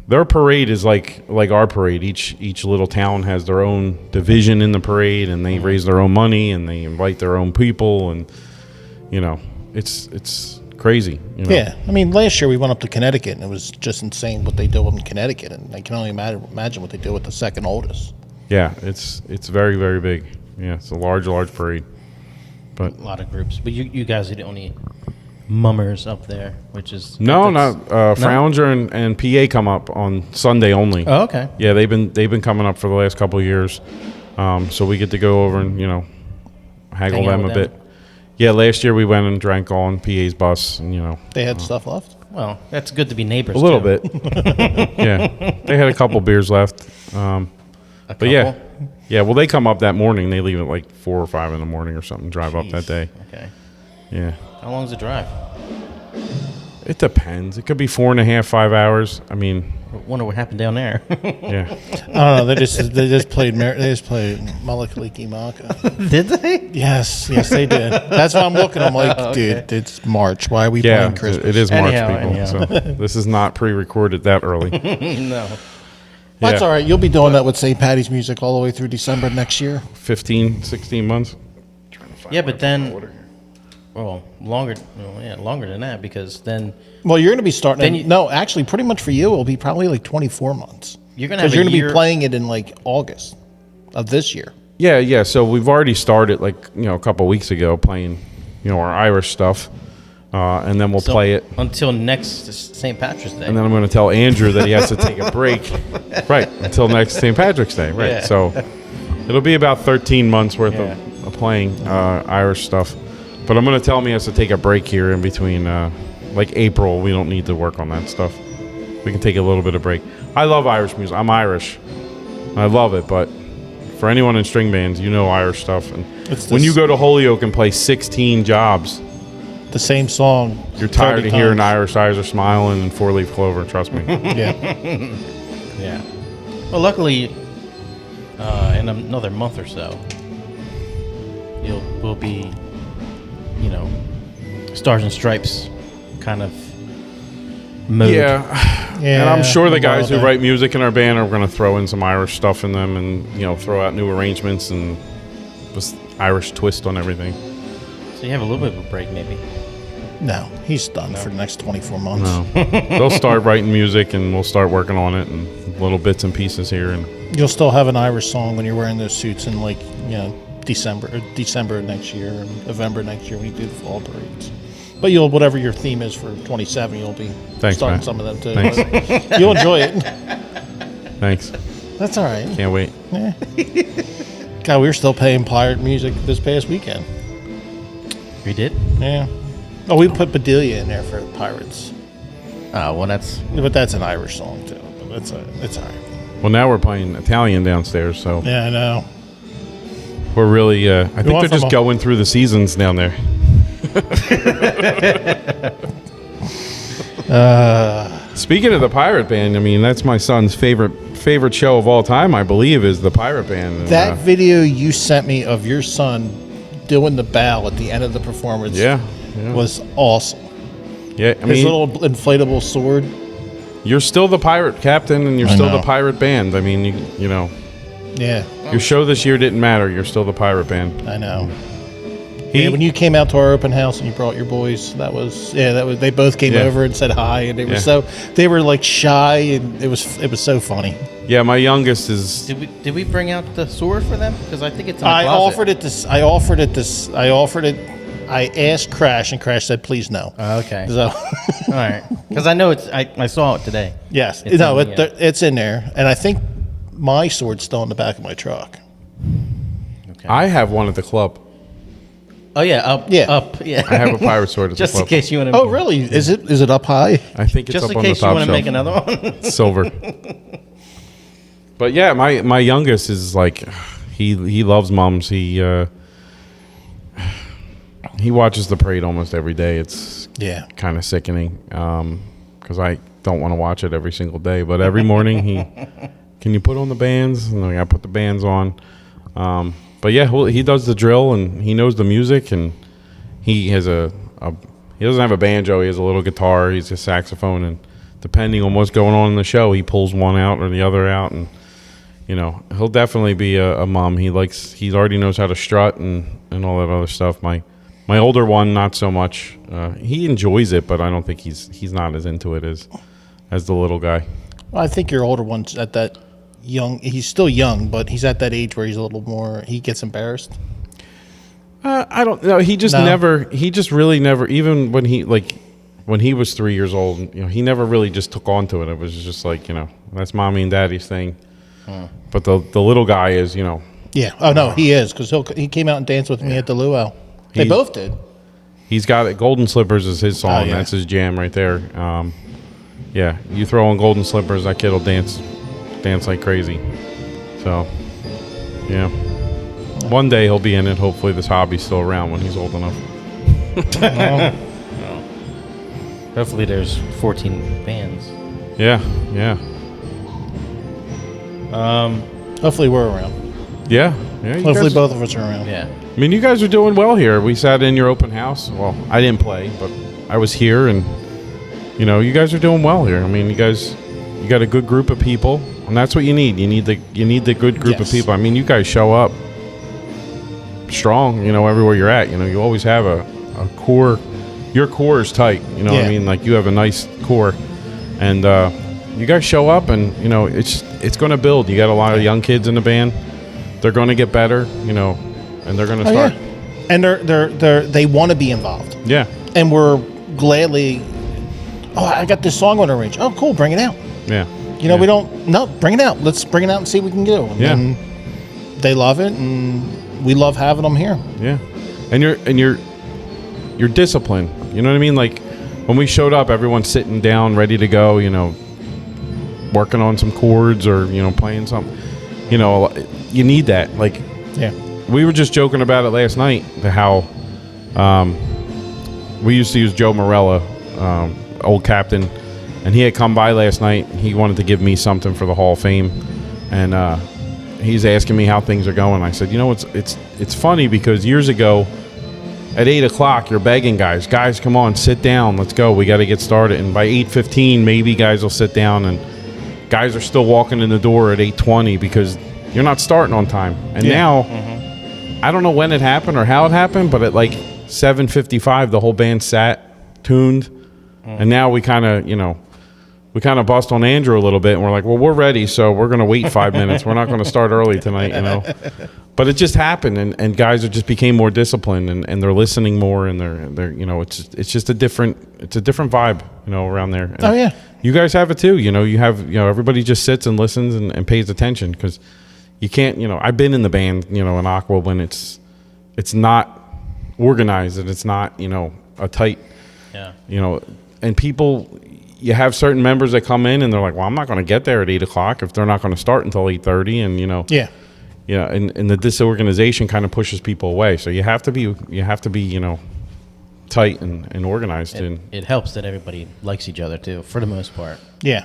their parade is like our parade. Each little town has their own division in the parade, and they raise their own money, and they invite their own people, and it's crazy. Yeah, I mean, last year we went up to Connecticut, and it was just insane what they do in Connecticut, and I can only imagine what they do with the second oldest. Yeah, it's very, very big. Yeah, it's a large parade. But A lot of groups, but you guys are the only mummers up there, which is not Frowninger and PA come up on Sunday only. Oh, okay. Yeah, they've been coming up for the last couple of years, so we get to go over and haggle Hang out them with a them. bit. Yeah, last year we went and drank on PA's bus, and They had stuff left. Well, that's good to be neighbors. a little too. bit. Yeah, they had a couple beers left. A But yeah, couple? yeah. Well, they come up that morning. They leave at like 4 or 5 in the morning or something. Drive up that Jeez. day. Okay. Yeah, How long's the drive? it depends. It could be 4.5, 5 hours. I mean, I wonder what happened down there. yeah. I don't know. They just played Malakaliki Maka. Did they? Yes, they did. That's why I'm looking. I'm like, dude, it's March. Why are we Yeah, playing Christmas? it is March, Anyhow, people. So this is not pre-recorded that early. No. That's Yeah. all right. You'll be doing that with St. Patty's music all the way through December next year. 15, 16 months. Yeah, but then, longer than that, because then Well, you're going to be starting. Then you- No, actually, pretty much for you, it'll be probably like 24 months. you're gonna have Because you're a going to year. be playing it in like August of this year. Yeah. So we've already started like a couple weeks ago playing our Irish stuff, and then we'll So, play it. until next St. Patrick's Day. And then I'm going to tell Andrew that he has to take a break. Right, until next St. Patrick's Day. Right. Yeah. So it'll be about 13 months worth Yeah. of playing Irish stuff. But I'm going to tell him he has to take a break here in between, like April. We don't need to work on that stuff. We can take a little bit of break. I love Irish music. I'm Irish. I love it. But for anyone in string bands, Irish stuff. And It's when this- you go to Holyoke and play 16 jobs, The same song. you're tired 30 of hearing times. Irish Eyes Are Smiling and 4-Leaf Clover. Trust me. Yeah. Yeah. Well, luckily, in another month or so, we'll be, Stars and Stripes kind of mode. Yeah. Yeah. And I'm sure the I'm guys who all write music in our band are going to throw in some Irish stuff in them and, throw out new arrangements and just Irish twist on everything. So you have a little bit of a break, maybe. No, he's done for the next 24 months. No. They'll start writing music and we'll start working on it and little bits and pieces here. And You'll still have an Irish song when you're wearing those suits in like, December of next year or November next year when you do the fall parades. But whatever your theme is for 27, you'll be Thanks, starting Matt. some of them too. Thanks. But you'll enjoy it. Thanks. That's all right. Can't wait. God, we were still playing pirate music this past weekend. You did? Yeah. Oh, we put Bedelia in there for the Pirates. Oh, well, that's... But that's an Irish song too. But it's all right. Well, now we're playing Italian downstairs, so Yeah, I know. we're really, I think went they're just from a- going through the seasons down there. Speaking of the Pirate Band, I mean, that's my son's favorite show of all time, I believe, is the Pirate Band. And, That video you sent me of your son doing the bow at the end of the performance yeah. was awesome. Yeah, I His mean, little inflatable sword. you're still the pirate captain and you're I still know. the pirate band. I mean, Yeah, your show this year didn't matter. You're still the pirate band. I know. He, Yeah, when you came out to our open house and you brought your boys, that was they both came Yeah. over and said hi, and Yeah. they were like shy, and it was so funny. yeah, my youngest is. Did we bring out the sword for them? Because I think it's in the I closet. offered it. I asked Crash, and Crash said, "Please no." Oh, okay. So, All right. Because I know I saw it today. yes, It's no, in the, it's in there, and I think my sword's still in the back of my truck. Okay. I have one at the club. Oh, yeah. Up. Yeah. Up. Yeah. I have a pirate sword at Just the in club. case you want to. Oh, really? Is it up high? I think it's Just up in on the case you top want to shelf. make another one. Silver. But yeah, my youngest is like, he loves mums. He watches the parade almost every day. It's Yeah. kind of sickening because I don't want to watch it every single day. But every morning can you put on the bands? And I put the bands on. But yeah, he does the drill and he knows the music and he has he doesn't have a banjo. He has a little guitar. He's a saxophone and depending on what's going on in the show, he pulls one out or the other out, and he'll definitely be a mom. He already knows how to strut and all that other stuff. My older one, not so much. He enjoys it, but I don't think he's not as into it as the little guy. Well, I think your older one's at that young. He's still young, but he's at that age where he's a little more. He gets embarrassed. I don't know. He just never. He just really never. Even when he was 3 years old, he never really just took on to it. It was just like, that's mommy and daddy's thing. But the little guy is, Yeah. Oh no, he is, because he came out and danced with me at the luau. They both did. He's got it. Golden Slippers is his song. That's his jam right there. Yeah, you throw on Golden Slippers, that kid will dance like crazy. So, yeah. One day he'll be in it. Hopefully this hobby's still around when he's old enough. Hopefully there's 14 bands. Yeah. Hopefully we're around. Yeah. Hopefully both of us are around. Yeah. I mean, you guys are doing well here. We sat in your open house. Well, I didn't play, but I was here, and you guys are doing well here. I mean, you got a good group of people, and that's what you need. You need the good group of people. I mean, you guys show up strong, everywhere you're at. You always have a core. Your core is tight. You know what I mean? Like, you have a nice core, and you guys show up, and it's going to build. You got a lot of young kids in the band. They're going to get better, and they're going to start. Yeah. And they want to be involved. Yeah. And we're gladly. Oh, I got this song on arrange. Oh, cool, bring it out. Yeah. We don't. No, bring it out. Let's bring it out and see what we can do. And they love it, and we love having them here. Yeah. And you're disciplined. You know what I mean? Like, when we showed up, everyone's sitting down, ready to go. Working on some chords or playing something. You need that. Like, we were just joking about it last night. How we used to use Joe Morella, old captain, and he had come by last night. He wanted to give me something for the Hall of Fame, and he's asking me how things are going. I said, it's funny because years ago, at 8 o'clock, you're begging guys, come on, sit down, let's go, we got to get started. And by 8:15, maybe guys will sit down, and guys are still walking in the door at 8:20 because you're not starting on time. And now, I don't know when it happened or how it happened, but at like 7:55, the whole band sat, tuned, and now we kind of bust on Andrew a little bit, and we're like, well, we're ready, so we're going to wait 5 minutes. We're not going to start early tonight, But it just happened, and guys just became more disciplined, and they're listening more, and they're it's just a different vibe, around there. And oh yeah. You guys have it too. You have everybody just sits and listens and pays attention, because you can't. I've been in the band, in Aqua, when it's not organized and it's not a tight. Yeah. And people, you have certain members that come in and they're like, well, I'm not going to get there at 8 o'clock if they're not going to start until 8:30, and and the disorganization kind of pushes people away. So you have to be tight and organized. It helps that everybody likes each other too, for the most part. Yeah.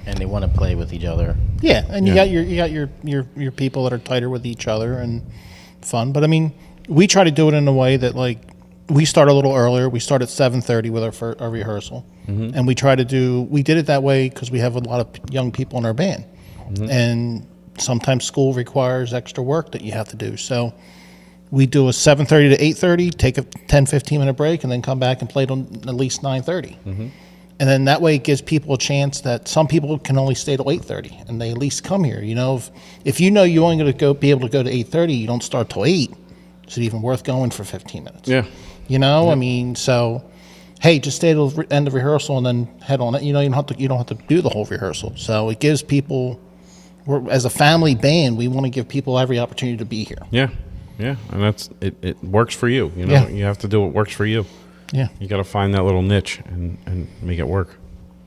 And they want to play with each other. Yeah, and you got your people that are tighter with each other and fun. But I mean, we try to do it in a way that, like, we start a little earlier. We start at 7:30 with our rehearsal, and we did it that way because we have a lot of young people in our band, and sometimes school requires extra work that you have to do. So we do a 7:30 to 8:30, take a 10-15 minute break, and then come back and play till at least 9:30. And then that way it gives people a chance that some people can only stay till 8:30, and they at least come here. If you're only going to be able to go to 8:30, you don't start till 8. Is it even worth going for 15 minutes? Yeah. I mean, so hey, just stay till the end of rehearsal and then head on it. You don't have to do the whole rehearsal. So it gives people. As a family band, we want to give people every opportunity to be here. Yeah, and that's it works for you. You have to do what works for you. Yeah, you got to find that little niche and make it work.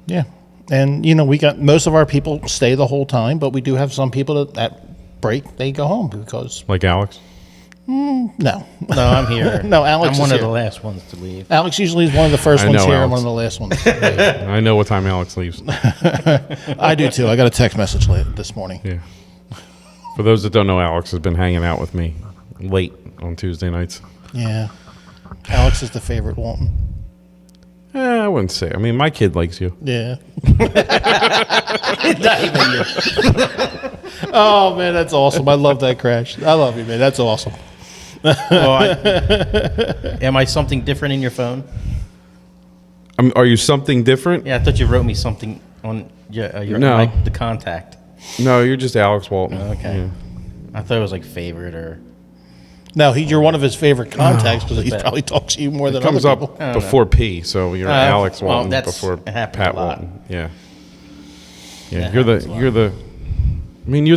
Yeah, and we got most of our people stay the whole time, but we do have some people that break, they go home because. Like Alex. No, I'm here. No, Alex. I'm one is of here. the last ones to leave. Alex usually is one of the first ones here Alex. and one of the last ones to leave. I know what time Alex leaves. I do too. I got a text message this morning. Yeah. For those that don't know, Alex has been hanging out with me late on Tuesday nights. Yeah. Alex is the favorite Walton. I wouldn't say. I mean, my kid likes you. Yeah. Oh man, that's awesome. I love that, Crash. I love you, man. That's awesome. Am I something different in your phone? Are you something different? Yeah, I thought you wrote me something on your No. the contact. No, you're just Alex Walton. Okay. Yeah. I thought it was like favorite or. No, you're one of his favorite contacts because he Bet. probably talks to you more than It comes other people. up before P, so you're Alex well, Walton that's- before it happens Pat a lot. Walton. Yeah. Yeah, That you're happens a lot. I mean, you're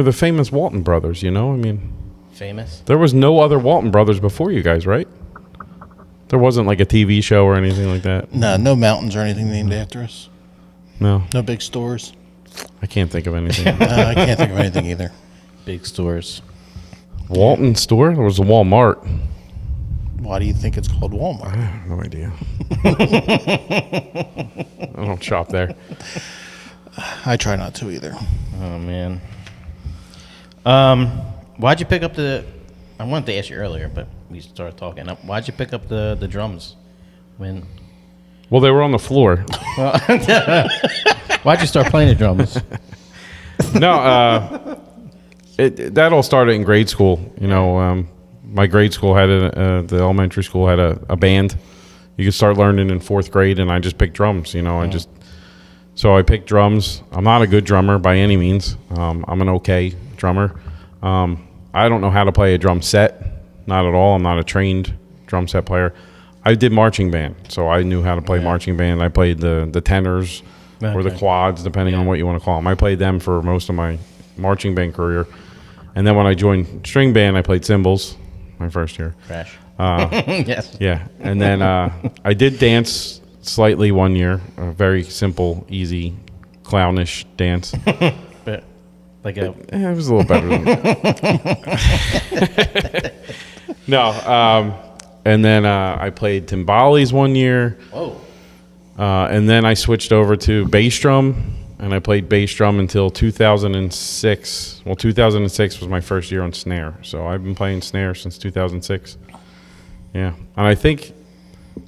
the famous Walton brothers. You know, I mean, Famous? there was no other Walton brothers before you guys, right? There wasn't like a TV show or anything like that. No mountains or anything named after us. No, No big stores. I can't think of anything. I can't think of anything either. Big stores. Walton store? There was a Walmart. Why do you think it's called Walmart? I have no idea. I don't shop there. I try not to either. Oh man. Why'd you pick up the? I wanted to ask you earlier, but we started talking. Why'd you pick up the drums? When? Well, they were on the floor. Why'd you start playing the drums? No, that all started in grade school. You know, my grade school had the elementary school had a band. You could start learning in 4th grade, and I just picked drums. You know, so I picked drums. I'm not a good drummer by any means. I'm an okay drummer. I don't know how to play a drum set, not at all. I'm not a trained drum set player. I did marching band, so I knew how to play marching band. I played the tenors or the Okay. quads, depending on what you want to call them. I played them for most of my marching band career. And then when I joined string band, I played cymbals my first year. Crash. Yes. Yeah. And then I did dance slightly one year, a very simple, easy, clownish dance. But like a. It was a little better than that. No. And then I played timbales one year. Whoa. And then I switched over to bass drum, and I played bass drum until 2006. Well, 2006 was my first year on snare, so I've been playing snare since 2006. Yeah, and I think,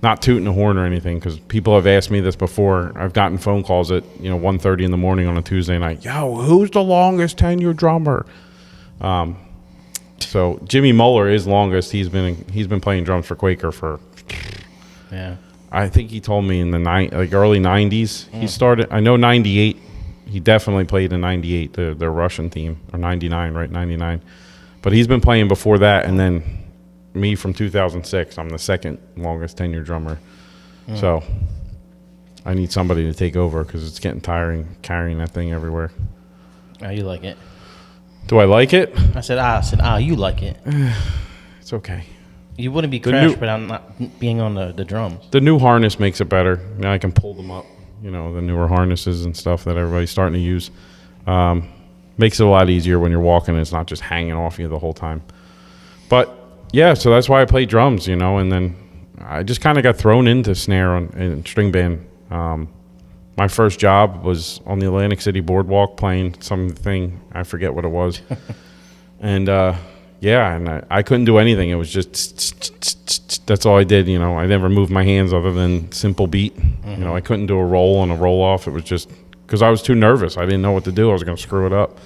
not tooting a horn or anything, because people have asked me this before. I've gotten phone calls at 1:30 in the morning on a Tuesday night. Yo, who's the longest tenure drummer? So Jimmy Muller is longest. He's been playing drums for Quaker for. Yeah. I think he told me in the early 90s he started. I know 98. He definitely played in 98, the Russian team, or 99, right? 99. But he's been playing before that, and then me from 2006. I'm the second longest tenure drummer. So I need somebody to take over because it's getting tiring carrying that thing everywhere. Oh, you like it? Do I like it? I said, you like it. It's okay. You wouldn't be The Crash new- without not being on the drums. The new harness makes it better. Now I can pull them up. The newer harnesses and stuff that everybody's starting to use. Makes it a lot easier when you're walking and it's not just hanging off you the whole time. But, yeah, so that's why I play drums, and then I just kind of got thrown into snare in string band. My first job was on the Atlantic City boardwalk playing something. I forget what it was. And, I couldn't do anything. It was just that's all I did. I never moved my hands other than simple beat. I couldn't do a roll and a roll off. It was just because I was too nervous. I didn't know what to do. I was going to screw it up.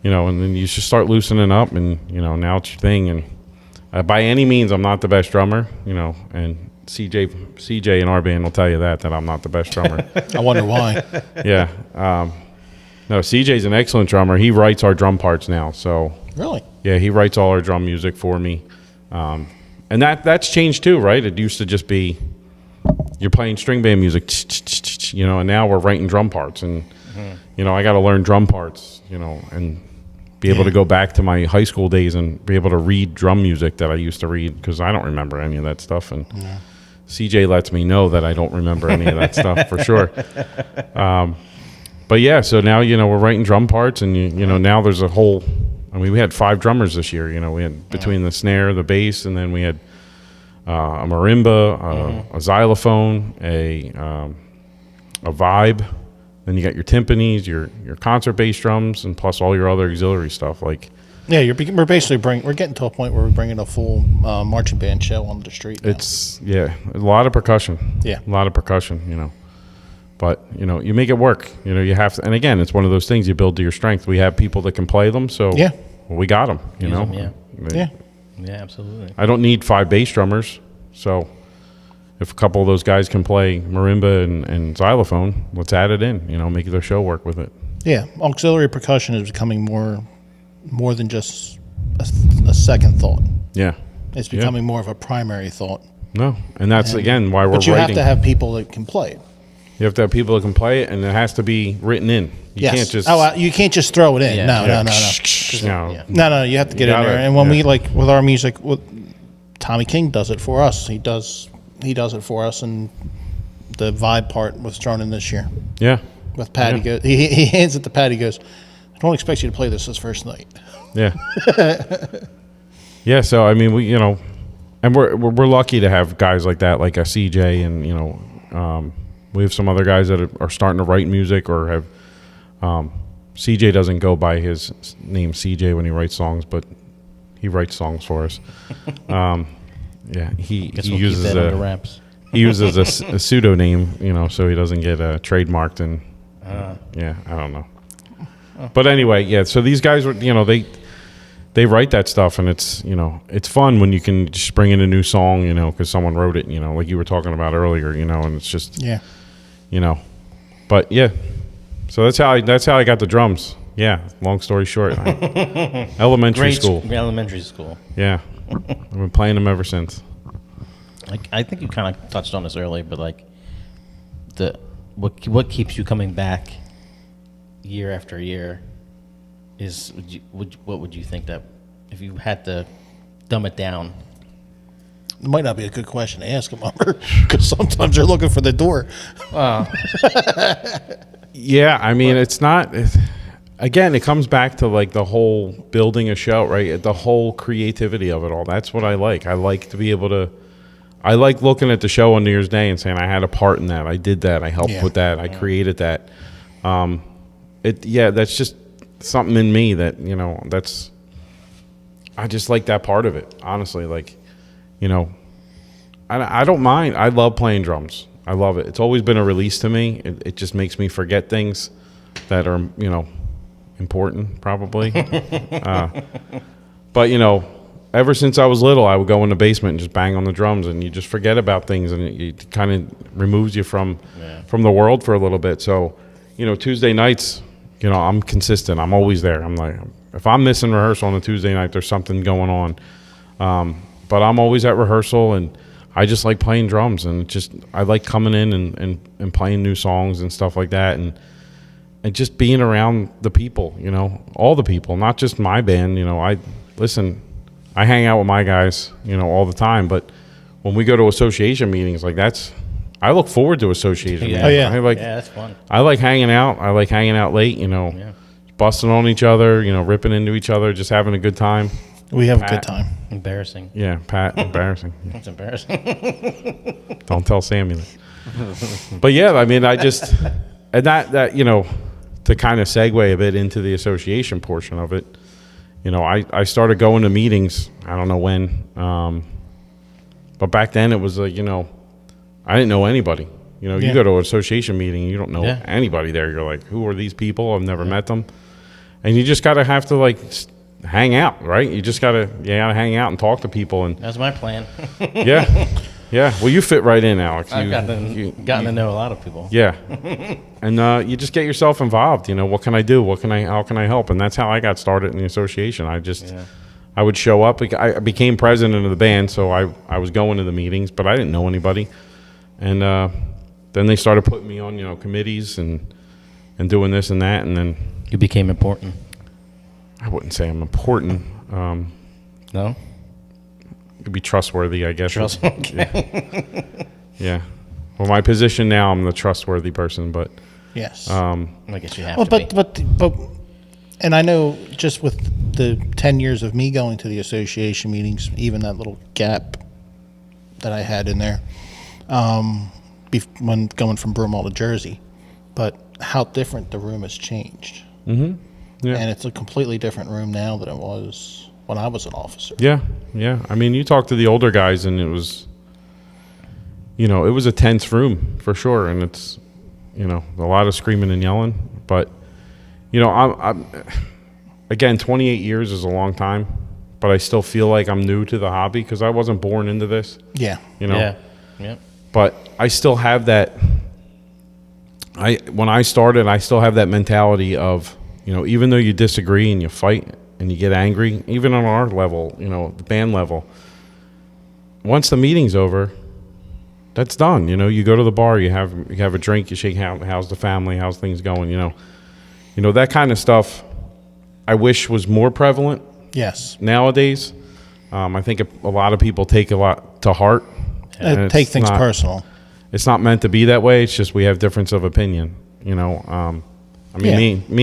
And then you just start loosening up, and now it's your thing. And by any means, I'm not the best drummer. And CJ in our band will tell you that I'm not the best drummer. I wonder why. Yeah. No, CJ's an excellent drummer. He writes our drum parts now. So Really? yeah, he writes all our drum music for me. And that's changed too, right? It used to just be you're playing string band music, and now we're writing drum parts. And, I got to learn drum parts, and be able to go back to my high school days and be able to read drum music that I used to read because I don't remember any of that stuff. And CJ lets me know that I don't remember any of that stuff for sure. But yeah, so now, we're writing drum parts, and, now there's a whole. I mean, we had 5 drummers this year. We had between the snare, the bass, and then we had a marimba, a xylophone, a vibe. Then you got your timpanis, your concert bass drums, and plus all your other auxiliary stuff like Yeah, we're basically we're getting to a point where we're bringing a full marching band show on the street now. It's a lot of percussion. Yeah. A lot of percussion. But you make it work. You have to. And again, it's one of those things you build to your strength. We have people that can play them, so Yeah. we got them. Use them, yeah. Yeah. Yeah, absolutely. I don't need 5 bass drummers, so if a couple of those guys can play marimba and xylophone, let's add it in. Make their show work with it. Yeah, auxiliary percussion is becoming more than just a second thought. Yeah. It's becoming more of a primary thought. No, and that's again why we're But you writing. have to have people that can play it. You have to have people that can play it, and it has to be written in. You can't just. you can't just throw it in. Yeah. No. Yeah. No, you have to get in gotta- there. And when yeah. we with our music, Tommy King does it for us. He does it for us, and the vibe part was thrown in this year. Yeah. With Patty goes, he hands it to Patty. Goes, I don't expect you to play this first night. Yeah. Yeah. So I mean, we and we're lucky to have guys like that, like a CJ, and we have some other guys that are starting to write music or have. CJ doesn't go by his name CJ when he writes songs, but he writes songs for us. Yeah, he Guess we'll uses keep that under wraps. he uses a pseudonym, so he doesn't get trademarked. And yeah, I don't know. But anyway, yeah. So these guys were, they write that stuff, and it's fun when you can just bring in a new song, because someone wrote it, like you were talking about earlier, and it's just, Yeah. But yeah, so that's how I got the drums. Yeah, long story short, elementary school. Elementary school. Yeah, I've been playing them ever since. I think you kind of touched on this earlier, but what keeps you coming back year after year is what would you think that if you had to dumb it down? It might not be a good question to ask them, because sometimes they're looking for the door. Yeah, I mean, again, it comes back to the whole building a show, right? The whole creativity of it all. That's what I like. I like to be able to. I like looking at the show on New Year's Day and saying I had a part in that. I did that. I helped with that. I created that. That's just something in me that I just like that part of it. Honestly, I don't mind. I love playing drums. I love it. It's always been a release to me. It just makes me forget things that are important probably. But ever since I was little, I would go in the basement and just bang on the drums, and you just forget about things, and it kind of removes you from the world for a little bit. So, Tuesday nights, I'm consistent. I'm always there. I'm like, if I'm missing rehearsal on a Tuesday night, there's something going on. But I'm always at rehearsal, and I just like playing drums, and I like coming in and playing new songs and stuff like that, and just being around the people, all the people, not just my band. I hang out with my guys, all the time, but when we go to association meetings, I look forward to association meetings. Oh, yeah. Yeah, that's fun. I like hanging out. I like hanging out late, busting on each other, ripping into each other, just having a good time. We have a good time. Embarrassing. Yeah, Pat, embarrassing. That's embarrassing. Don't tell Sammy that. But yeah, I mean, and that to kind of segue a bit into the association portion of it, I started going to meetings. I don't know when, but back then it was I didn't know anybody. You go to an association meeting, you don't know anybody there. You're like, who are these people? I've never met them, and you just gotta have to hang out, right? You just gotta hang out and talk to people, and That's my plan. yeah. Well, you fit right in, Alex. I've gotten to know a lot of people. Yeah, and you just get yourself involved. What can I do? How can I help? And that's how I got started in the association. I would show up. I became president of the band, so I was going to the meetings, but I didn't know anybody. And then they started putting me on, committees and doing this and that, and then You became important. I wouldn't say I'm important. No? Could be trustworthy, I guess. Okay. Yeah. Well, my position now, I'm the trustworthy person, but Yes. I guess you have Well, to but and I know just with the 10 years of me going to the association meetings, even that little gap that I had in there, when going from Broomall to Jersey, but how different the room has changed. mm-hmm. Yeah. And it's a completely different room now than it was when I was an officer. Yeah, yeah. I mean, you talk to the older guys, and it was, it was a tense room for sure, and it's, a lot of screaming and yelling. But, I'm again, 28 years is a long time, but I still feel like I'm new to the hobby because I wasn't born into this. Yeah. Yeah. Yep. But I still have that. When I started, I still have that mentality of, even though you disagree and you fight and you get angry, even on our level, the band level, once the meeting's over, that's done. You go to the bar, you have a drink, you shake hands, how's the family, how's things going, that kind of stuff I wish was more prevalent. Yes. Nowadays. I think a lot of people take a lot to heart. Take things personal. It's not meant to be that way. It's just we have difference of opinion, me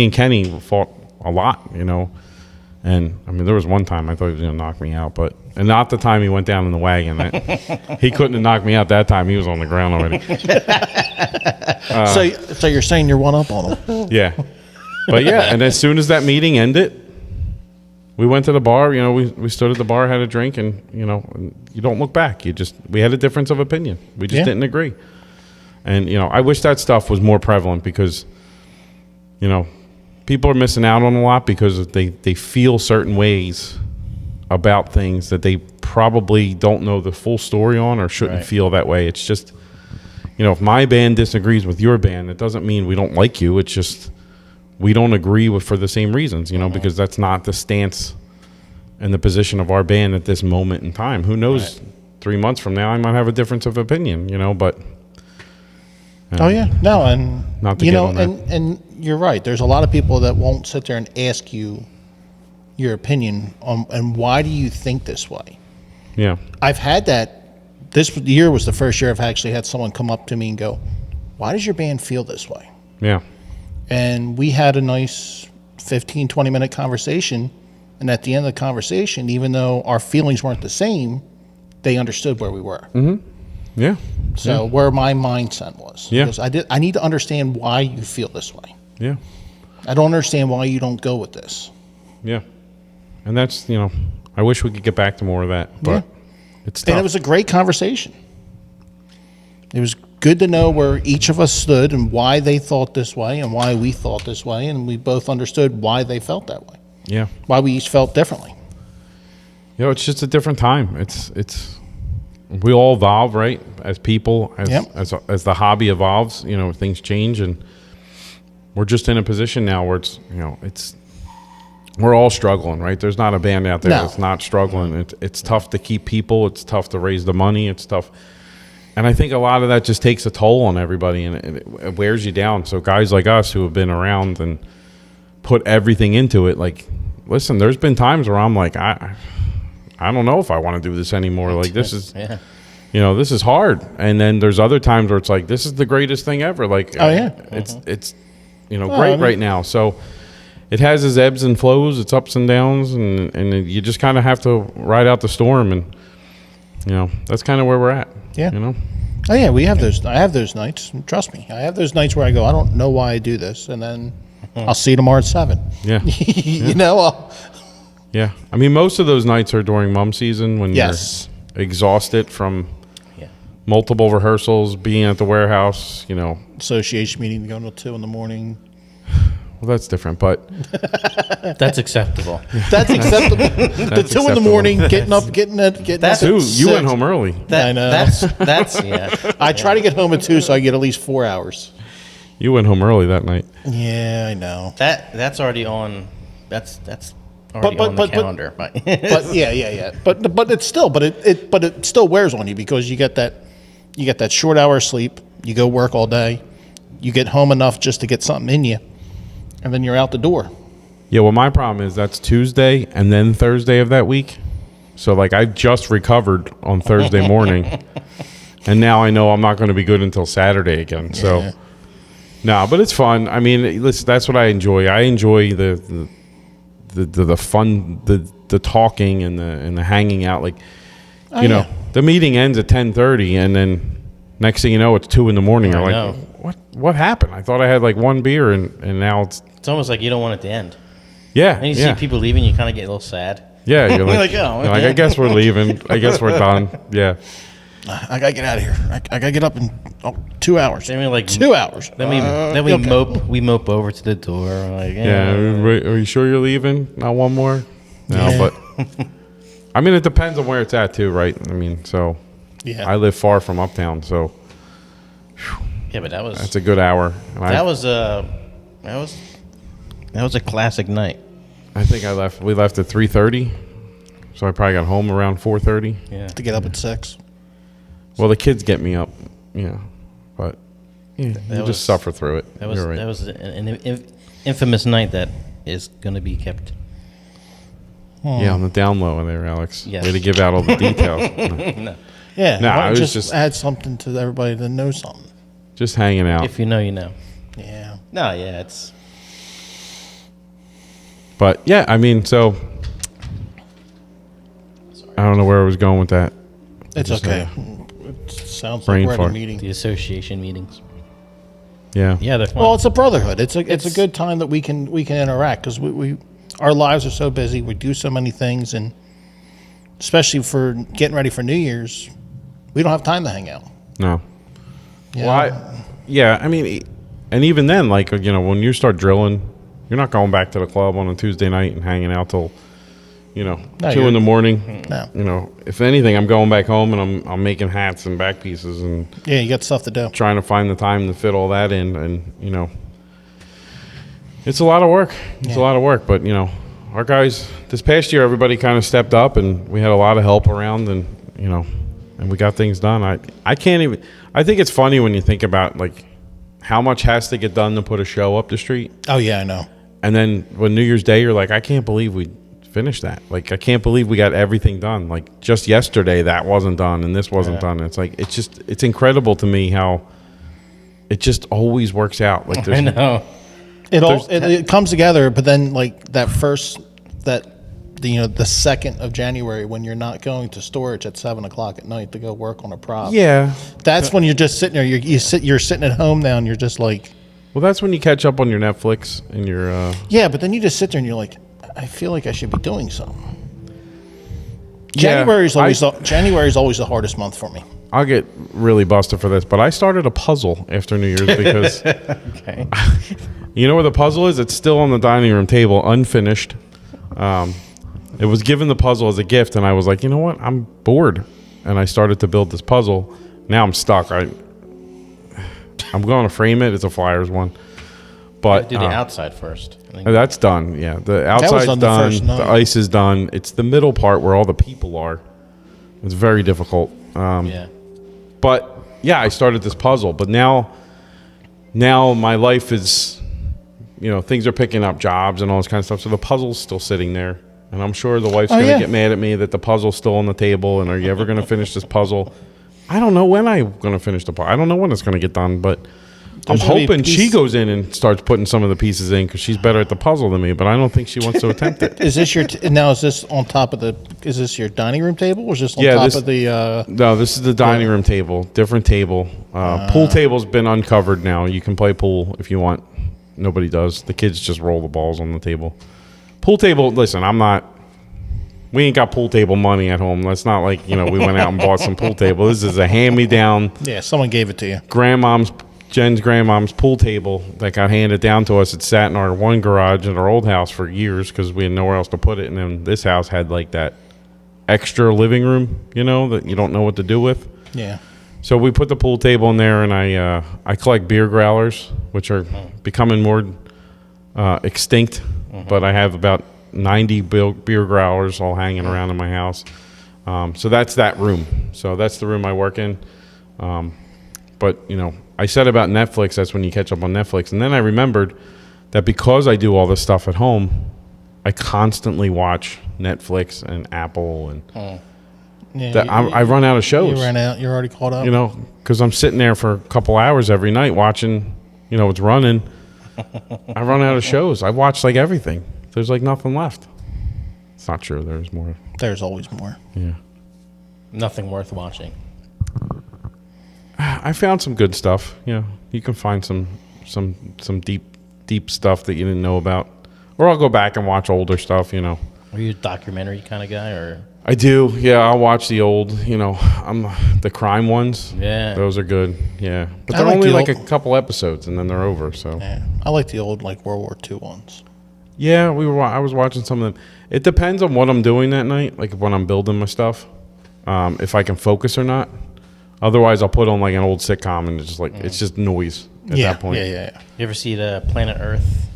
and Kenny fought a lot, and there was one time I thought he was going to knock me out, and not the time he went down in the wagon. He couldn't have knocked me out that time. He was on the ground already. So you're saying you're one up on him? Yeah, but yeah, and as soon as that meeting ended, we went to the bar. We stood at the bar, had a drink, and you don't look back. We had a difference of opinion. We just didn't agree. And I wish that stuff was more prevalent because people are missing out on a lot because they feel certain ways about things that they probably don't know the full story on or shouldn't feel that way. It's just if my band disagrees with your band, it doesn't mean we don't like you. It's just we don't agree for the same reasons, because that's not the stance and the position of our band at this moment in time. Who knows? Right. 3 months from now, I might have a difference of opinion, but. Oh yeah, no, and not to get on that. and you're right. There's a lot of people that won't sit there and ask you your opinion on and why do you think this way. Yeah, I've had that. This year was the first year I've actually had someone come up to me and go, "Why does your band feel this way?" Yeah. And we had a nice 15, 20-minute conversation. And at the end of the conversation, even though our feelings weren't the same, they understood where we were. Mm-hmm. Yeah. So where my mindset was. Yeah. Because I need to understand why you feel this way. Yeah. I don't understand why you don't go with this. Yeah. And that's, I wish we could get back to more of that. But it's tough. And it was a great conversation. It was good to know where each of us stood and why they thought this way and why we thought this way, and we both understood why they felt that way. Yeah. Why we each felt differently. It's just a different time. It's we all evolve, right? As people, as the hobby evolves, things change, and we're just in a position now where it's we're all struggling, right? There's not a band out there that's not struggling. It's tough to keep people. It's tough to raise the money. It's tough. And I think a lot of that just takes a toll on everybody, and it wears you down. So guys like us who have been around and put everything into it, like, listen, there's been times where I'm like, I don't know if I want to do this anymore. Like, this is, this is hard. And then there's other times where it's like, this is the greatest thing ever. Like, it's great right now. So it has its ebbs and flows, its ups and downs, and you just kind of have to ride out the storm. And, that's kind of where we're at. Yeah. Oh yeah, we have those. I have those nights. Trust me, I have those nights where I go, I don't know why I do this, and then I'll see you tomorrow at 7. Yeah. Yeah. I mean, most of those nights are during mum season when you're exhausted from multiple rehearsals, being at the warehouse. Association meeting going till 2 in the morning. Well, that's different, but that's acceptable. That's acceptable. The 2 in the morning, getting up. That's up. You went home early. I know. That's I try to get home at 2 so I get at least 4 hours. You went home early that night. Yeah, I know. That's already on. That's already on the calendar. But yeah. But it's still it still wears on you because you get that short hour of sleep. You go work all day. You get home enough just to get something in you. And then you're out the door. Yeah, well, my problem is that's Tuesday and then Thursday of that week. So, like, I just recovered on Thursday morning, and now I know I'm not going to be good until Saturday again. So, no, but it's fun. I mean, listen, that's what I enjoy. I enjoy the fun, the talking and the hanging out. Like, the meeting ends at 10:30, and then next thing you know, it's 2 in the morning. You're like, what happened? I thought I had like one beer, and now it's almost like you don't want it to end. Yeah, And you yeah. see people leaving, you kind of get a little sad. Yeah, you're like, like, oh, you're like, I guess we're leaving. I guess we're done. Yeah. I gotta get out of here. I gotta get up in 2 hours. Then we like 2 hours. Then we okay. mope over to the door. Like, Yeah. Are you sure you're leaving? Not one more? No, Yeah. but I mean, it depends on where it's at too, right? I mean, so Yeah. I live far from uptown, so Yeah, but that's a good hour. And that was a classic night. I think we left at 3:30, so I probably got home around 4:30. Yeah. To get up at 6. Well, the kids get me up, but you was- just suffer through it. That was You're right. that was an infamous night that is going to be kept. Yeah, on the down low there, Alex. Yes. Way to give out all the details. No. Yeah. No, why I don't was just just- add something to everybody to know something. Just hanging out. If you know, you know. Yeah. No, yeah, it's But yeah, I mean, so I don't know where I was going with that. It's Just, okay. It sounds brain like we're at fart. a meeting. the association meetings. Yeah. Yeah, they're fun. Well, it's a brotherhood. It's a good time that we can interact because we our lives are so busy. We do so many things, and especially for getting ready for New Year's, we don't have time to hang out. No. You Well, know? I mean, and even then, like, when you start drilling, you're not going back to the club on a Tuesday night and hanging out till, No, 2 in the morning. No. If anything, I'm going back home and I'm making hats and back pieces and Yeah, you got stuff to do. trying to find the time to fit all that in. And, it's a lot of work. It's a lot of work. But, our guys, this past year, everybody kind of stepped up and we had a lot of help around and, and we got things done. I can't even, I think it's funny when you think about, like, how much has to get done to put a show up the street. Oh yeah, I know. And then when New Year's Day, you're like, I can't believe we finished that. Like, I can't believe we got everything done. Like, just yesterday, that wasn't done and this wasn't done. It's like, it's incredible to me how it just always works out. Like, I know. It comes together, but then like the 2nd of January when you're not going to storage at 7:00 at night to go work on a prop. Yeah. That's when you're just sitting there. You're sitting at home now, and you're just like, Well, that's when you catch up on your Netflix and your, yeah. But then you just sit there and you're like, I feel like I should be doing something. Yeah, January is always the hardest month for me. I'll get really busted for this, but I started a puzzle after New Year's because Okay. you know where the puzzle is? It's still on the dining room table, unfinished. It was given the puzzle as a gift, and I was like, you know what? I'm bored, and I started to build this puzzle. Now I'm stuck. I'm going to frame it. It's a Flyers one, but Do the outside first. that's done. Yeah, the outside's done the done. first The night. ice is done. It's the middle part where all the people are. It's very difficult. Yeah. But yeah, I started this puzzle. But now my life is, things are picking up, jobs and all this kind of stuff. So the puzzle's still sitting there, and I'm sure the wife's going to get mad at me that the puzzle's still on the table. And are you ever going to finish this puzzle? I don't know when I'm going to finish the puzzle. I don't know when it's going to get done, but There's I'm gonna be hoping she pieces- goes in and starts putting some of the pieces in because she's better at the puzzle than me. But I don't think she wants to attempt it. Is this now? Is this on top of is this your dining room table, or is this on Yeah, top this- of the? No, this is the dining room table, different table. Pool table's been uncovered now. You can play pool if you want. Nobody does. The kids just roll the balls on the table. Pool table, listen, we ain't got pool table money at home. That's not like, we went out and bought some pool table. This is a hand-me-down Yeah, someone gave it to you. Jen's grandmom's pool table that got handed down to us. It sat in our one garage in our old house for years because we had nowhere else to put it. And then this house had like that extra living room, that you don't know what to do with. Yeah. So we put the pool table in there, and I collect beer growlers, which are becoming more extinct. But I have about 90 beer growlers all hanging around in my house. So that's that room. So that's the room I work in. But, I said about Netflix, that's when you catch up on Netflix. And then I remembered that because I do all this stuff at home, I constantly watch Netflix and Apple. And Yeah, I run out of shows. You ran out. You're already caught up. Because I'm sitting there for a couple hours every night watching, it's running. I run out of shows. I watch like everything. There's like nothing left. It's not true. There's more. There's always more. Yeah. Nothing worth watching. I found some good stuff. You can find some deep stuff that you didn't know about. Or I'll go back and watch older stuff, you know. Are you a documentary kind of guy, or? I do, yeah. I'll watch the old, you know, the crime ones. Yeah. Those are good, yeah. But I they're like only the like old- a couple episodes, and then they're over. So Yeah, I like the old like World War II ones. yeah, I was watching some of them. It depends on what I'm doing that night, like when I'm building my stuff, if I can focus or not. Otherwise, I'll put on like an old sitcom, and it's just like it's just noise at Yeah, that point. yeah. You ever see the Planet Earth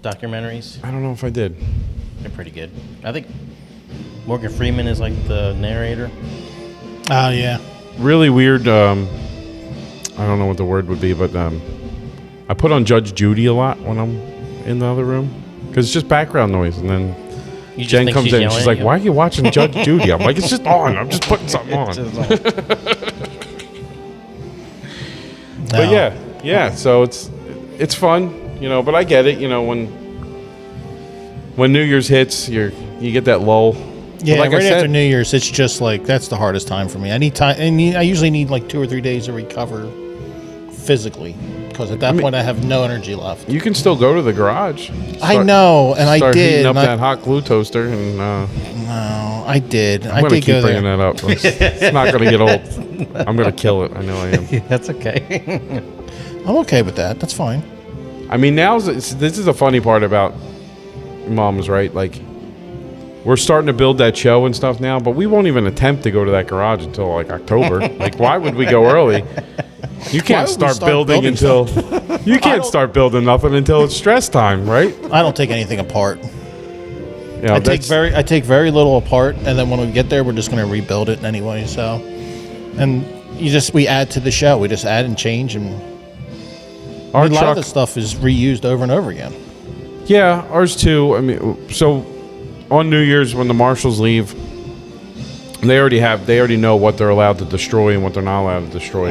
documentaries? I don't know if I did. They're pretty good. I think Morgan Freeman is like the narrator. Oh yeah. Really weird. I don't know what the word would be, but I put on Judge Judy a lot when I'm in the other room because it's just background noise, and then You just Jen think comes she's in. yelling She's at like, you? "Why are you watching Judge Judy?" I'm like, "It's just on. I'm just putting something on." But yeah. So it's fun, you know. But I get it, you know. When New Year's hits, you get that lull. Yeah, But like right I said, after New Year's, it's just like that's the hardest time for me. I need time, and I usually need like 2 or 3 days to recover physically, because at that point I have no energy left. you can still go to the garage. I know, and I Start did. heating up and that hot glue toaster, and no, I did. I'm I gonna did keep go bringing there. that up. It's not gonna get old. I'm gonna kill it. I know I am. That's okay. I'm okay with that. That's fine. I mean, this is the funny part about Mom's right. Like, we're starting to build that show and stuff now, but we won't even attempt to go to that garage until like October. Like, why would we go early? You can't would we start start building building until you can't start building nothing until it's stress time, right? I don't take anything apart. Yeah, I take very little apart, and then when we get there, we're just going to rebuild it anyway. So, and we add to the show. We just add and change, and our a lot of truck. the stuff is reused over and over again. Yeah, ours too. I mean, so on New Year's when the marshals leave, they already know what they're allowed to destroy and what they're not allowed to destroy.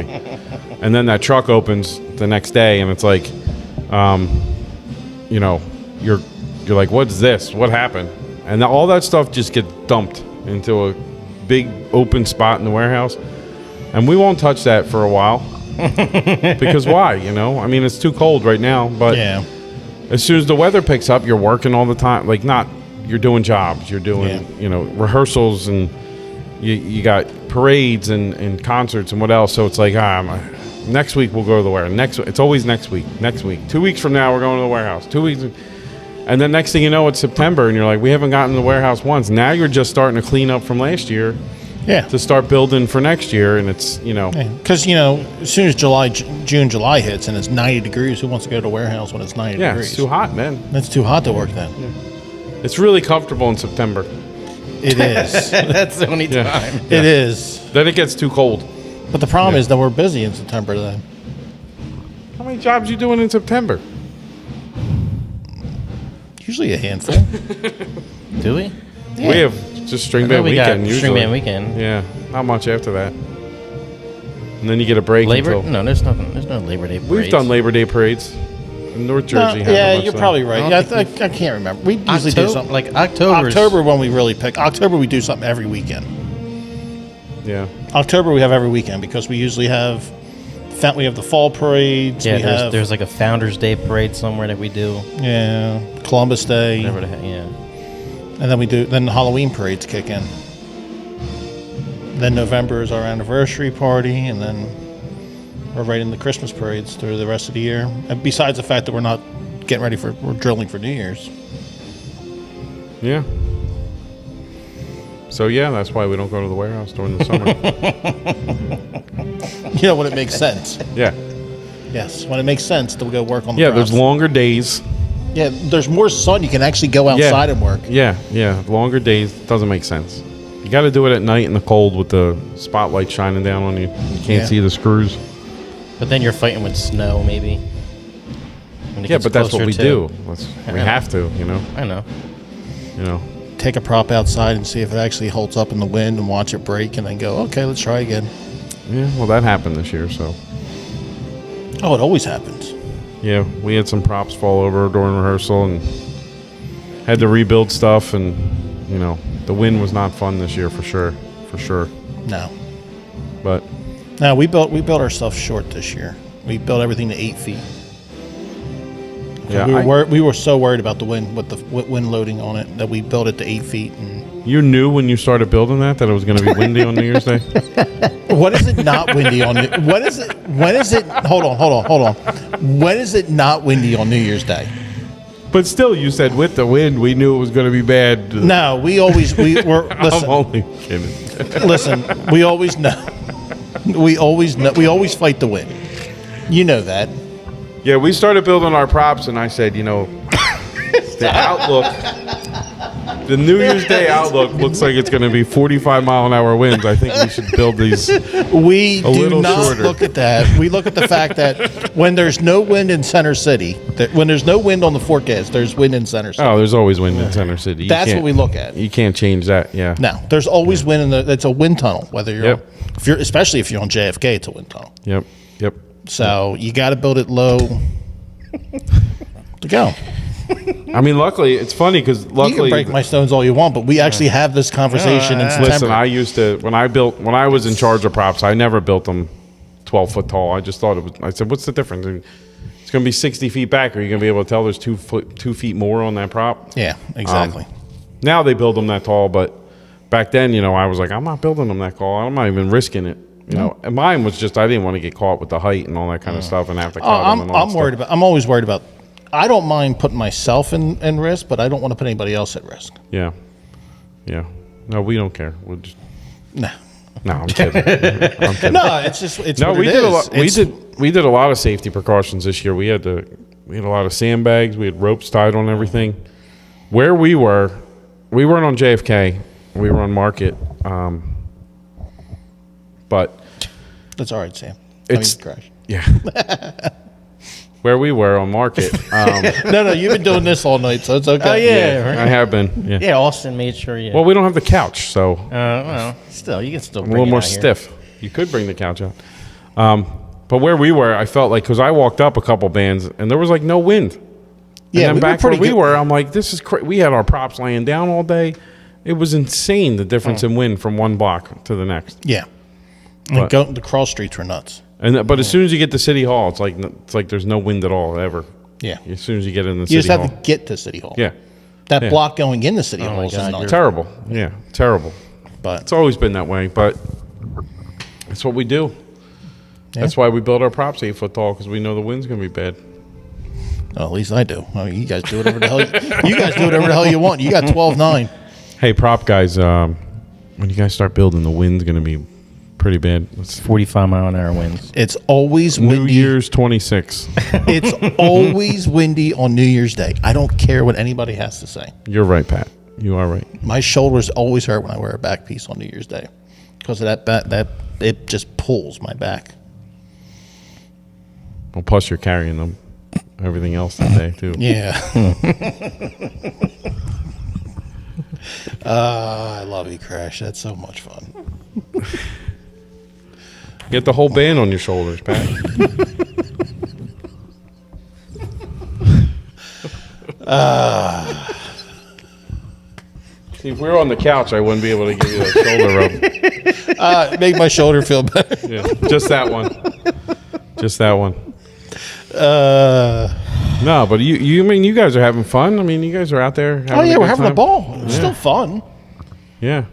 And then that truck opens the next day, and it's like, you know, you're like, what's this? What happened? And all that stuff just gets dumped into a big open spot in the warehouse, and we won't touch that for a while. Because why? You know, I mean, it's too cold right now, but Yeah. as soon as the weather picks up, you're working all the time. Like, you're doing jobs, you're doing, you know, rehearsals, and you got parades and concerts and what else. So it's like, next week we'll go to the warehouse. It's always next week. 2 weeks from now, we're going to the warehouse. 2 weeks. And then next thing you know, it's September, and you're like, we haven't gotten to the warehouse once. Now you're just starting to clean up from last year Yeah. to start building for next year. And it's, you know, Because, you know, as soon as June, July hits and it's 90 degrees, who wants to go to the warehouse when it's 90 degrees? it's too hot, man. It's too hot to work then. It's really comfortable in September. It is. That's the only Yeah. time. It is. Then it gets too cold. But the problem is that we're busy in September then. How many jobs you doing in September? Usually a handful. Do we? Yeah. We have just string I thought band we got weekend usually. String Band weekend. Yeah, not much after that. And then you get a break Labor? until... No, there's nothing. There's no Labor Day parades. We've done Labor Day parades. North Jersey has a yeah, bunch you're of probably them. right. I Yeah, don't I can't remember. We usually do something. Like October. October when we really pick. October we do something every weekend. Yeah. October we have every weekend because we usually have the fall parades. Yeah, we have there's like a Founders Day parade somewhere that we do. Columbus Day, Whatever the heck, yeah. and then the Halloween parades kick in. Then November is our anniversary party, and then we're right in the Christmas parades through the rest of the year. And besides the fact that we're not getting ready we're drilling for New Year's. Yeah. So, yeah, that's why we don't go to the warehouse during the summer. You know when it makes sense. Yeah. Yes, when it makes sense to go work on the Yeah, there's props. longer days. Yeah, there's more sun. You can actually go outside and work. Yeah. Longer days doesn't make sense. You got to do it at night in the cold with the spotlight shining down on you. You can't see the screws. But then you're fighting with snow, maybe. When it Yeah, gets but that's what closer we to- do. We know. have to, you know. I know. You know. Take a prop outside and see if it actually holds up in the wind and watch it break and then go, okay, let's try again. Yeah, well, that happened this year, so. Oh, it always happens. Yeah, we had some props fall over during rehearsal and had to rebuild stuff, and, you know, the wind was not fun this year for sure. No. But No, we built our stuff short this year. We built everything to 8 feet. Yeah, We were so worried about the wind with the wind loading on it that we built it to 8 feet. And You knew when you started building that it was going to be windy on New Year's Day? what is it not windy on? When is it? Hold on. When is it not windy on New Year's Day? But still, you said with the wind, we knew it was going to be bad. No, we were. Listen, I'm only kidding. listen. We always know. We always fight the wind. You know that. Yeah, we started building our props, and I said, the outlook, the New Year's Day outlook looks like it's going to be 45-mile-an-hour winds. I think we should build these. We do not shorter. look at that. We look at the fact that when there's no wind in Center City, when there's no wind on the forecast, there's wind in Center City. Oh, there's always wind in Center City. That's what we look at. You can't change that. Yeah. No, there's always wind in the. It's a wind tunnel. Whether you're, Yep. especially if you're on JFK, it's a wind tunnel. Yep. So you got to build it low to go. I mean, luckily, it's funny because You luckily, can break my stones all you want, but we actually have this conversation in September. listen, I used to when I was in charge of props, I never built them 12 foot tall. I just thought it was. I said, what's the difference? It's going to be 60 feet back. Are you going to be able to tell there's 2 feet more on that prop? Yeah, exactly. Now they build them that tall, but back then, I was like, I'm not building them that tall. I'm not even risking it. And mine was just I didn't want to get caught with the height and all that kind of stuff and have to cut them. And all I'm worried about. I'm always worried about. I don't mind putting myself in risk, but I don't want to put anybody else at risk. Yeah. No, we don't care. We'll just. No. No, I'm kidding. I'm kidding. No, it's just it's No, what we it did a is. lot. We did a lot of safety precautions this year. We had a lot of sandbags. We had ropes tied on everything. Where we weren't on JFK. We were on Market. But That's all right, Sam. It's- crash. yeah, where we were on Market. No, you've been doing this all night, so it's okay. Oh yeah, right. I have been. Yeah. Yeah, Austin made sure you. Well, we don't have the couch, so well, still, you can still a bring little it more out here. stiff. You could bring the couch out. But where we were, I felt like because I walked up a couple bands and there was like no wind. Yeah, and then we were back where pretty we good. were, I'm like, this is crazy. We had our props laying down all day. It was insane the difference in wind from one block to the next. Yeah. But- And the cross streets were nuts. But as soon as you get to City Hall, it's like there's no wind at all ever. Yeah. As soon as you get in the You City just have Hall, to get to City Hall. yeah, That Yeah. block going into City Hall my is God, nuts. terrible. Yeah, terrible. But It's always been that way, but that's what we do. That's why we build our props 8 foot tall because we know the wind's gonna be bad. well, at least I do. I mean, you guys do whatever the hell you guys do whatever the hell you want. You got 12.9. Hey, prop guys, when you guys start building, the wind's gonna be pretty bad. 45-mile-an-hour winds. It's always New windy. Year's 26. It's always windy on New Year's Day. I don't care what anybody has to say. You're right, Pat. You are right. My shoulders always hurt when I wear a back piece on New Year's Day because of that it just pulls my back. Well, plus you're carrying them. Everything else that day too. Yeah. I love you, Crash. That's so much fun. Get the whole band on your shoulders, Pat. See, if we were on the couch, I wouldn't be able to give you that shoulder rub. Make my shoulder feel better. Yeah, just that one. Just that one. Uh, No, but you mean you guys are having fun? I mean, you guys are out there having oh yeah, a we're good having a time? ball. It's still fun. Yeah.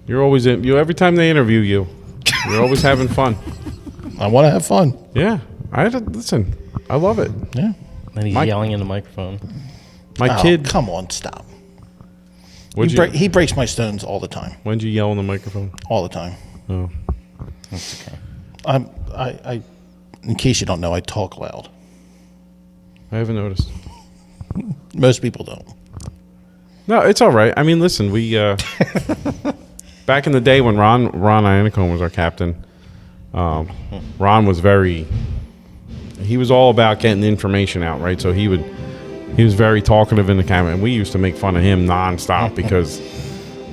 You're always in. Every time they interview you, you're always having fun. I want to have fun. Yeah. Listen, I love it. Yeah. And he's Mike- yelling in the microphone. My Oh, kid. come on, stop. When'd He breaks my stones all the time. you yell in the microphone? All the time. Oh. That's okay. I in case you don't know, I talk loud. I haven't noticed. Most people don't. No, it's all right. I mean, listen, we back in the day when Ron Iannacone was our captain, Ron was he was all about getting the information out, right? So he was very talkative in the camera, and we used to make fun of him nonstop because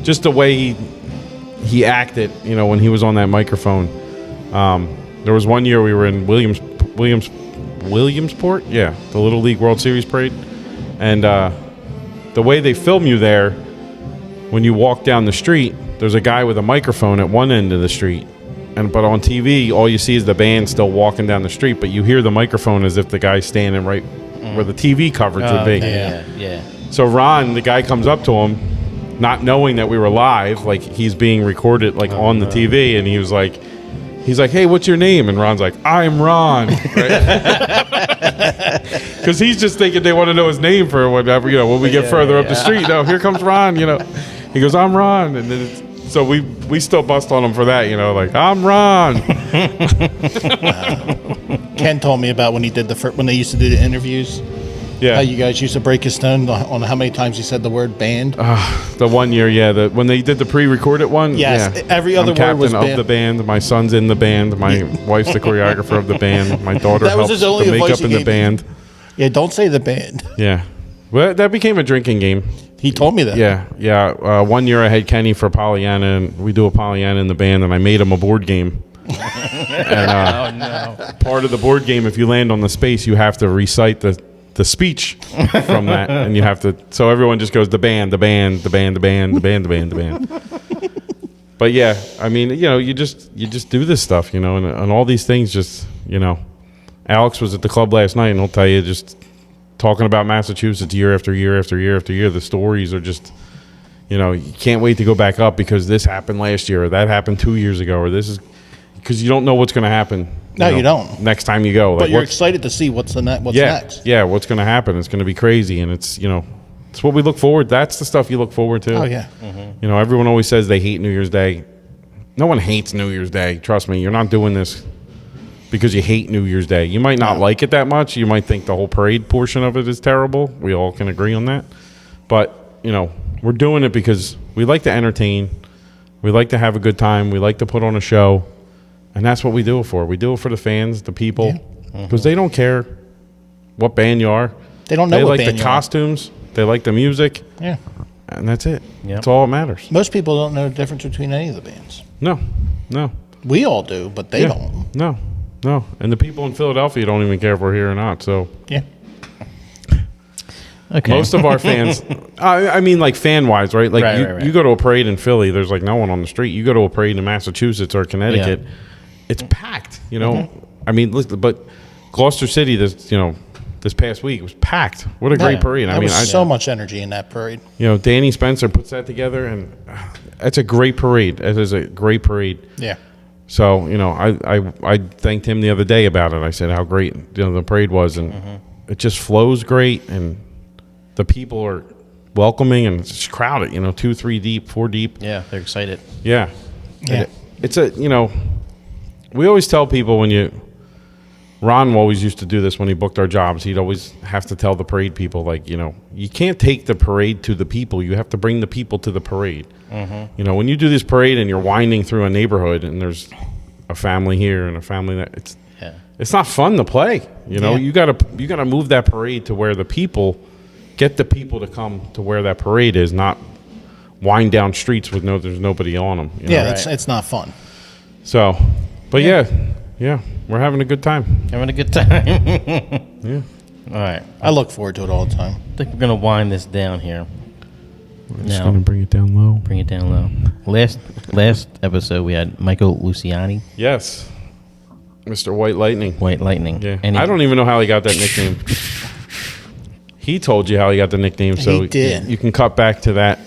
just the way he acted, when he was on that microphone. There was one year we were in Williamsport, yeah, the Little League World Series parade, and the way they film you there, when you walk down the street, there's a guy with a microphone at one end of the street, but on TV, all you see is the band still walking down the street, but you hear the microphone as if the guy's standing right where the TV coverage would be. Yeah. So Ron, the guy comes up to him, not knowing that we were live, like he's being recorded like on the TV, and he's like, hey, what's your name? And Ron's like, I'm Ron. Because he's just thinking they want to know his name for whatever, when we get further up the street. No, here comes Ron, He goes, I'm Ron. And then so we still bust on him for that, like, I'm Ron. Ken told me about when he did when they used to do the interviews. Yeah. How you guys used to break his stone on how many times he said the word band. The 1 year, when they did the pre-recorded one. Yes, yeah. every other I'm word was captain band. of the band. My son's in the band. My wife's the choreographer of the band. My daughter That was helps his only the advice makeup he in the gave me. band. Yeah, don't say the band. Yeah. Well, that became a drinking game. He told me that. Yeah. 1 year I had Kenny for Pollyanna, and we do a Pollyanna in the band, and I made him a board game. And part of the board game, if you land on the space, you have to recite the speech from that, and you have to. So everyone just goes the band, the band, the band, the band, the band, the band, the band. But yeah, I mean, you just do this stuff, and all these things just, Alex was at the club last night, and he'll tell you, just talking about Massachusetts year after year after year after year, the stories are just, you can't wait to go back up because this happened last year, or that happened 2 years ago, or this is, because you don't know what's going to happen. No, you don't. Next time you go. But you're excited to see what's next. Yeah, what's going to happen. It's going to be crazy, and it's, it's what we look forward. That's the stuff you look forward to. Oh, yeah. Mm-hmm. Everyone always says they hate New Year's Day. No one hates New Year's Day. Trust me, you're not doing this because you hate New Year's Day. You might not like it that much. You might think the whole parade portion of it is terrible. We all can agree on that. But, we're doing it because we like to entertain. We like to have a good time. We like to put on a show. And that's what we do it for. We do it for the fans, the people, because they don't care what band you are. They don't know what what band band you you are. They like the costumes. They like the music. Yeah. And that's it. Yep. That's all that matters. Most people don't know the difference between any of the bands. No. We all do, but they don't. No. And the people in Philadelphia don't even care if we're here or not. So Yeah. Okay. most of our fans, I mean, like fan-wise, right? Like Right. you go to a parade in Philly, there's like no one on the street. You go to a parade in Massachusetts or Connecticut, it's packed. I mean, listen, but Gloucester City, this past week was packed. What a great parade! There was so much energy in that parade. Danny Spencer puts that together, and it's a great parade. It is a great parade. Yeah. So I thanked him the other day about it. I said how great the parade was, and it just flows great, and the people are welcoming, and it's just crowded. 2, 3 deep, 4 deep. Yeah, they're excited. Yeah. Yeah. It's we always tell people Ron always used to do this when he booked our jobs. He'd always have to tell the parade people, like, you can't take the parade to the people. You have to bring the people to the parade. Mm-hmm. When you do this parade and you're winding through a neighborhood and there's a family here and a family that, it's not fun to play. You gotta move that parade to where get the people to come to where that parade is, not wind down streets with there's nobody on them. It's not fun. So, but yeah, we're having a good time. Having a good time. Yeah. All right. I look forward to it all the time. I think we're going to wind this down here. We're just going to bring it down low. Bring it down low. Last episode, we had Michael Luciani. Yes. Mr. White Lightning. White Lightning. Yeah. And I don't even know how he got that nickname. He told you how he got the nickname, so He did. you can cut back to that.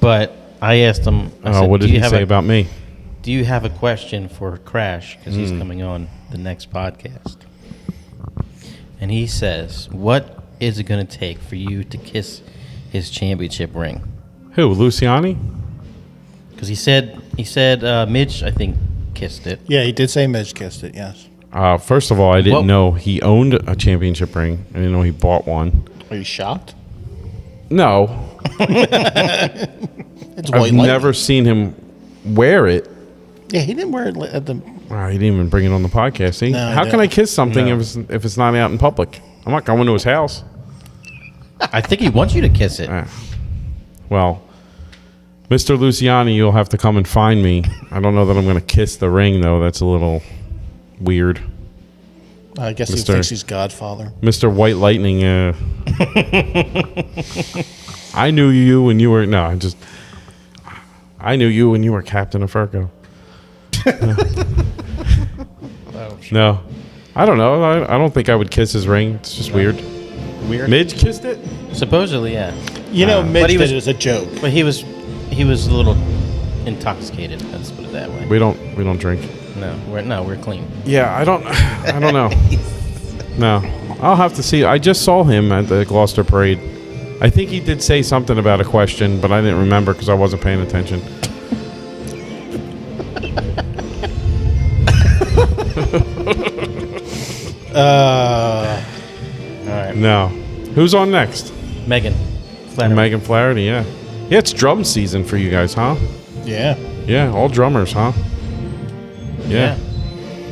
But I asked him, I said, what did he say about me? Do you have a question for Crash? Because he's coming on the next podcast. And he says, what is it going to take for you to kiss his championship ring? Who, Luciani? Because he said Midge, I think, kissed it. Yeah, he did say Midge kissed it, yes. First of all, I didn't What- know he owned a championship ring. I didn't know he bought one. Are you shocked? No. It's I've White Lightning. never seen him wear it. Yeah, he didn't wear it at the... He didn't even bring it on the podcast. See? No, he How can I didn't. kiss something if it's not out in public? I'm not going to his house. I think he wants you to kiss it. Well, Mr. Luciani, you'll have to come and find me. I don't know that I'm going to kiss the ring, though. That's a little weird. I guess he Mr. thinks he's Godfather. Mr. White Lightning, I knew you when you were... No, I knew you when you were Captain of Furco. No. I don't know. I don't think I would kiss his ring. It's just weird. Weird. Midge kissed it? Supposedly, yeah. You know, but Mitch he did was- it as a joke. But he was a little intoxicated. Let's put it that way. We don't drink. No, we're clean. Yeah, I don't know. No. I'll have to see. I just saw him at the Gloucester Parade. I think he did say something about a question, but I didn't remember because I wasn't paying attention. All right. No. Who's on next? Megan. Flannery. Megan Flaherty, yeah. Yeah, it's drum season for you guys, huh? Yeah. Yeah, all drummers, huh? Yeah.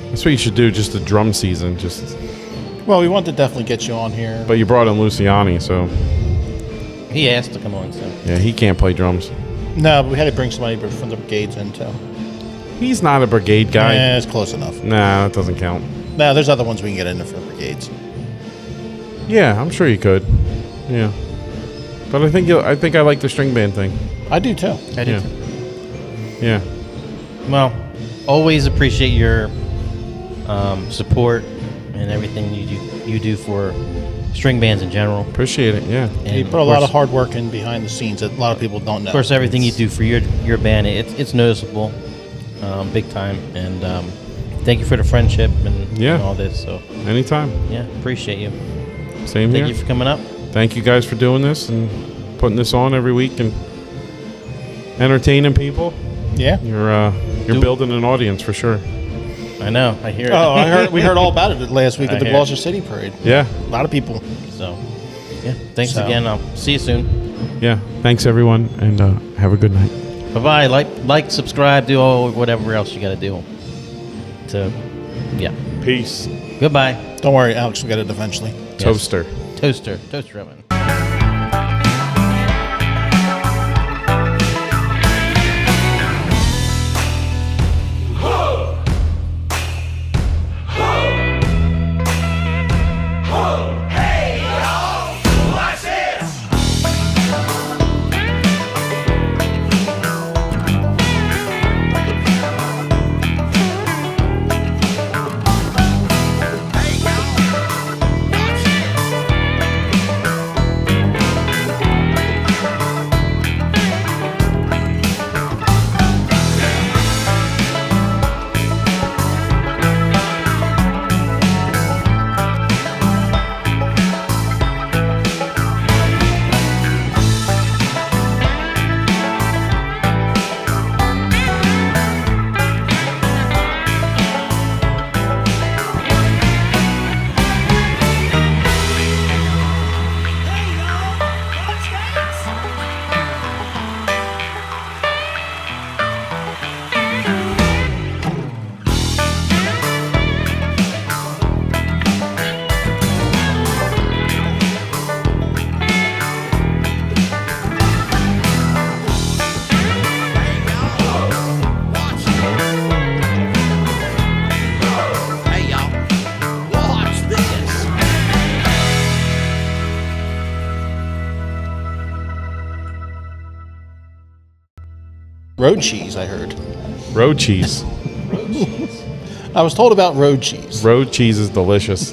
That's what you should do, just a drum season. Well, we want to definitely get you on here. But you brought in Luciani, so He asked to come on, so. yeah, he can't play drums. No, but we had to bring somebody from the brigades in too. He's not a brigade guy. Yeah, it's close enough. Nah, that doesn't count. No, there's other ones we can get in for the brigades. Yeah, I'm sure you could. Yeah. But I think I like the string band thing. I do too. I do. Yeah. too. Yeah. Well, always appreciate your support and everything you do for string bands in general. Appreciate it. Yeah. And You put a lot of hard work in behind the scenes that a lot of people don't know. Of course, everything you do for your band, it's noticeable, big time. And thank you for the friendship and all this. So Anytime. yeah, appreciate you. Same Thank here. you for coming up. Thank you guys for doing this and putting this on every week and entertaining people. Yeah. You're building an audience for sure. I know. I hear it. Oh, we heard all about it last week I at the hear Gloucester City Parade. Yeah. A lot of people. So yeah, thanks So. again. I'll see you soon. Yeah. Thanks everyone and have a good night. Bye bye. Like, subscribe, do all whatever else you got to do. Yeah. Peace. Goodbye. Don't worry, Alex will get it eventually. Toaster. Toaster oven. Road cheese, I heard. Road cheese. I was told about road cheese. Road cheese is delicious.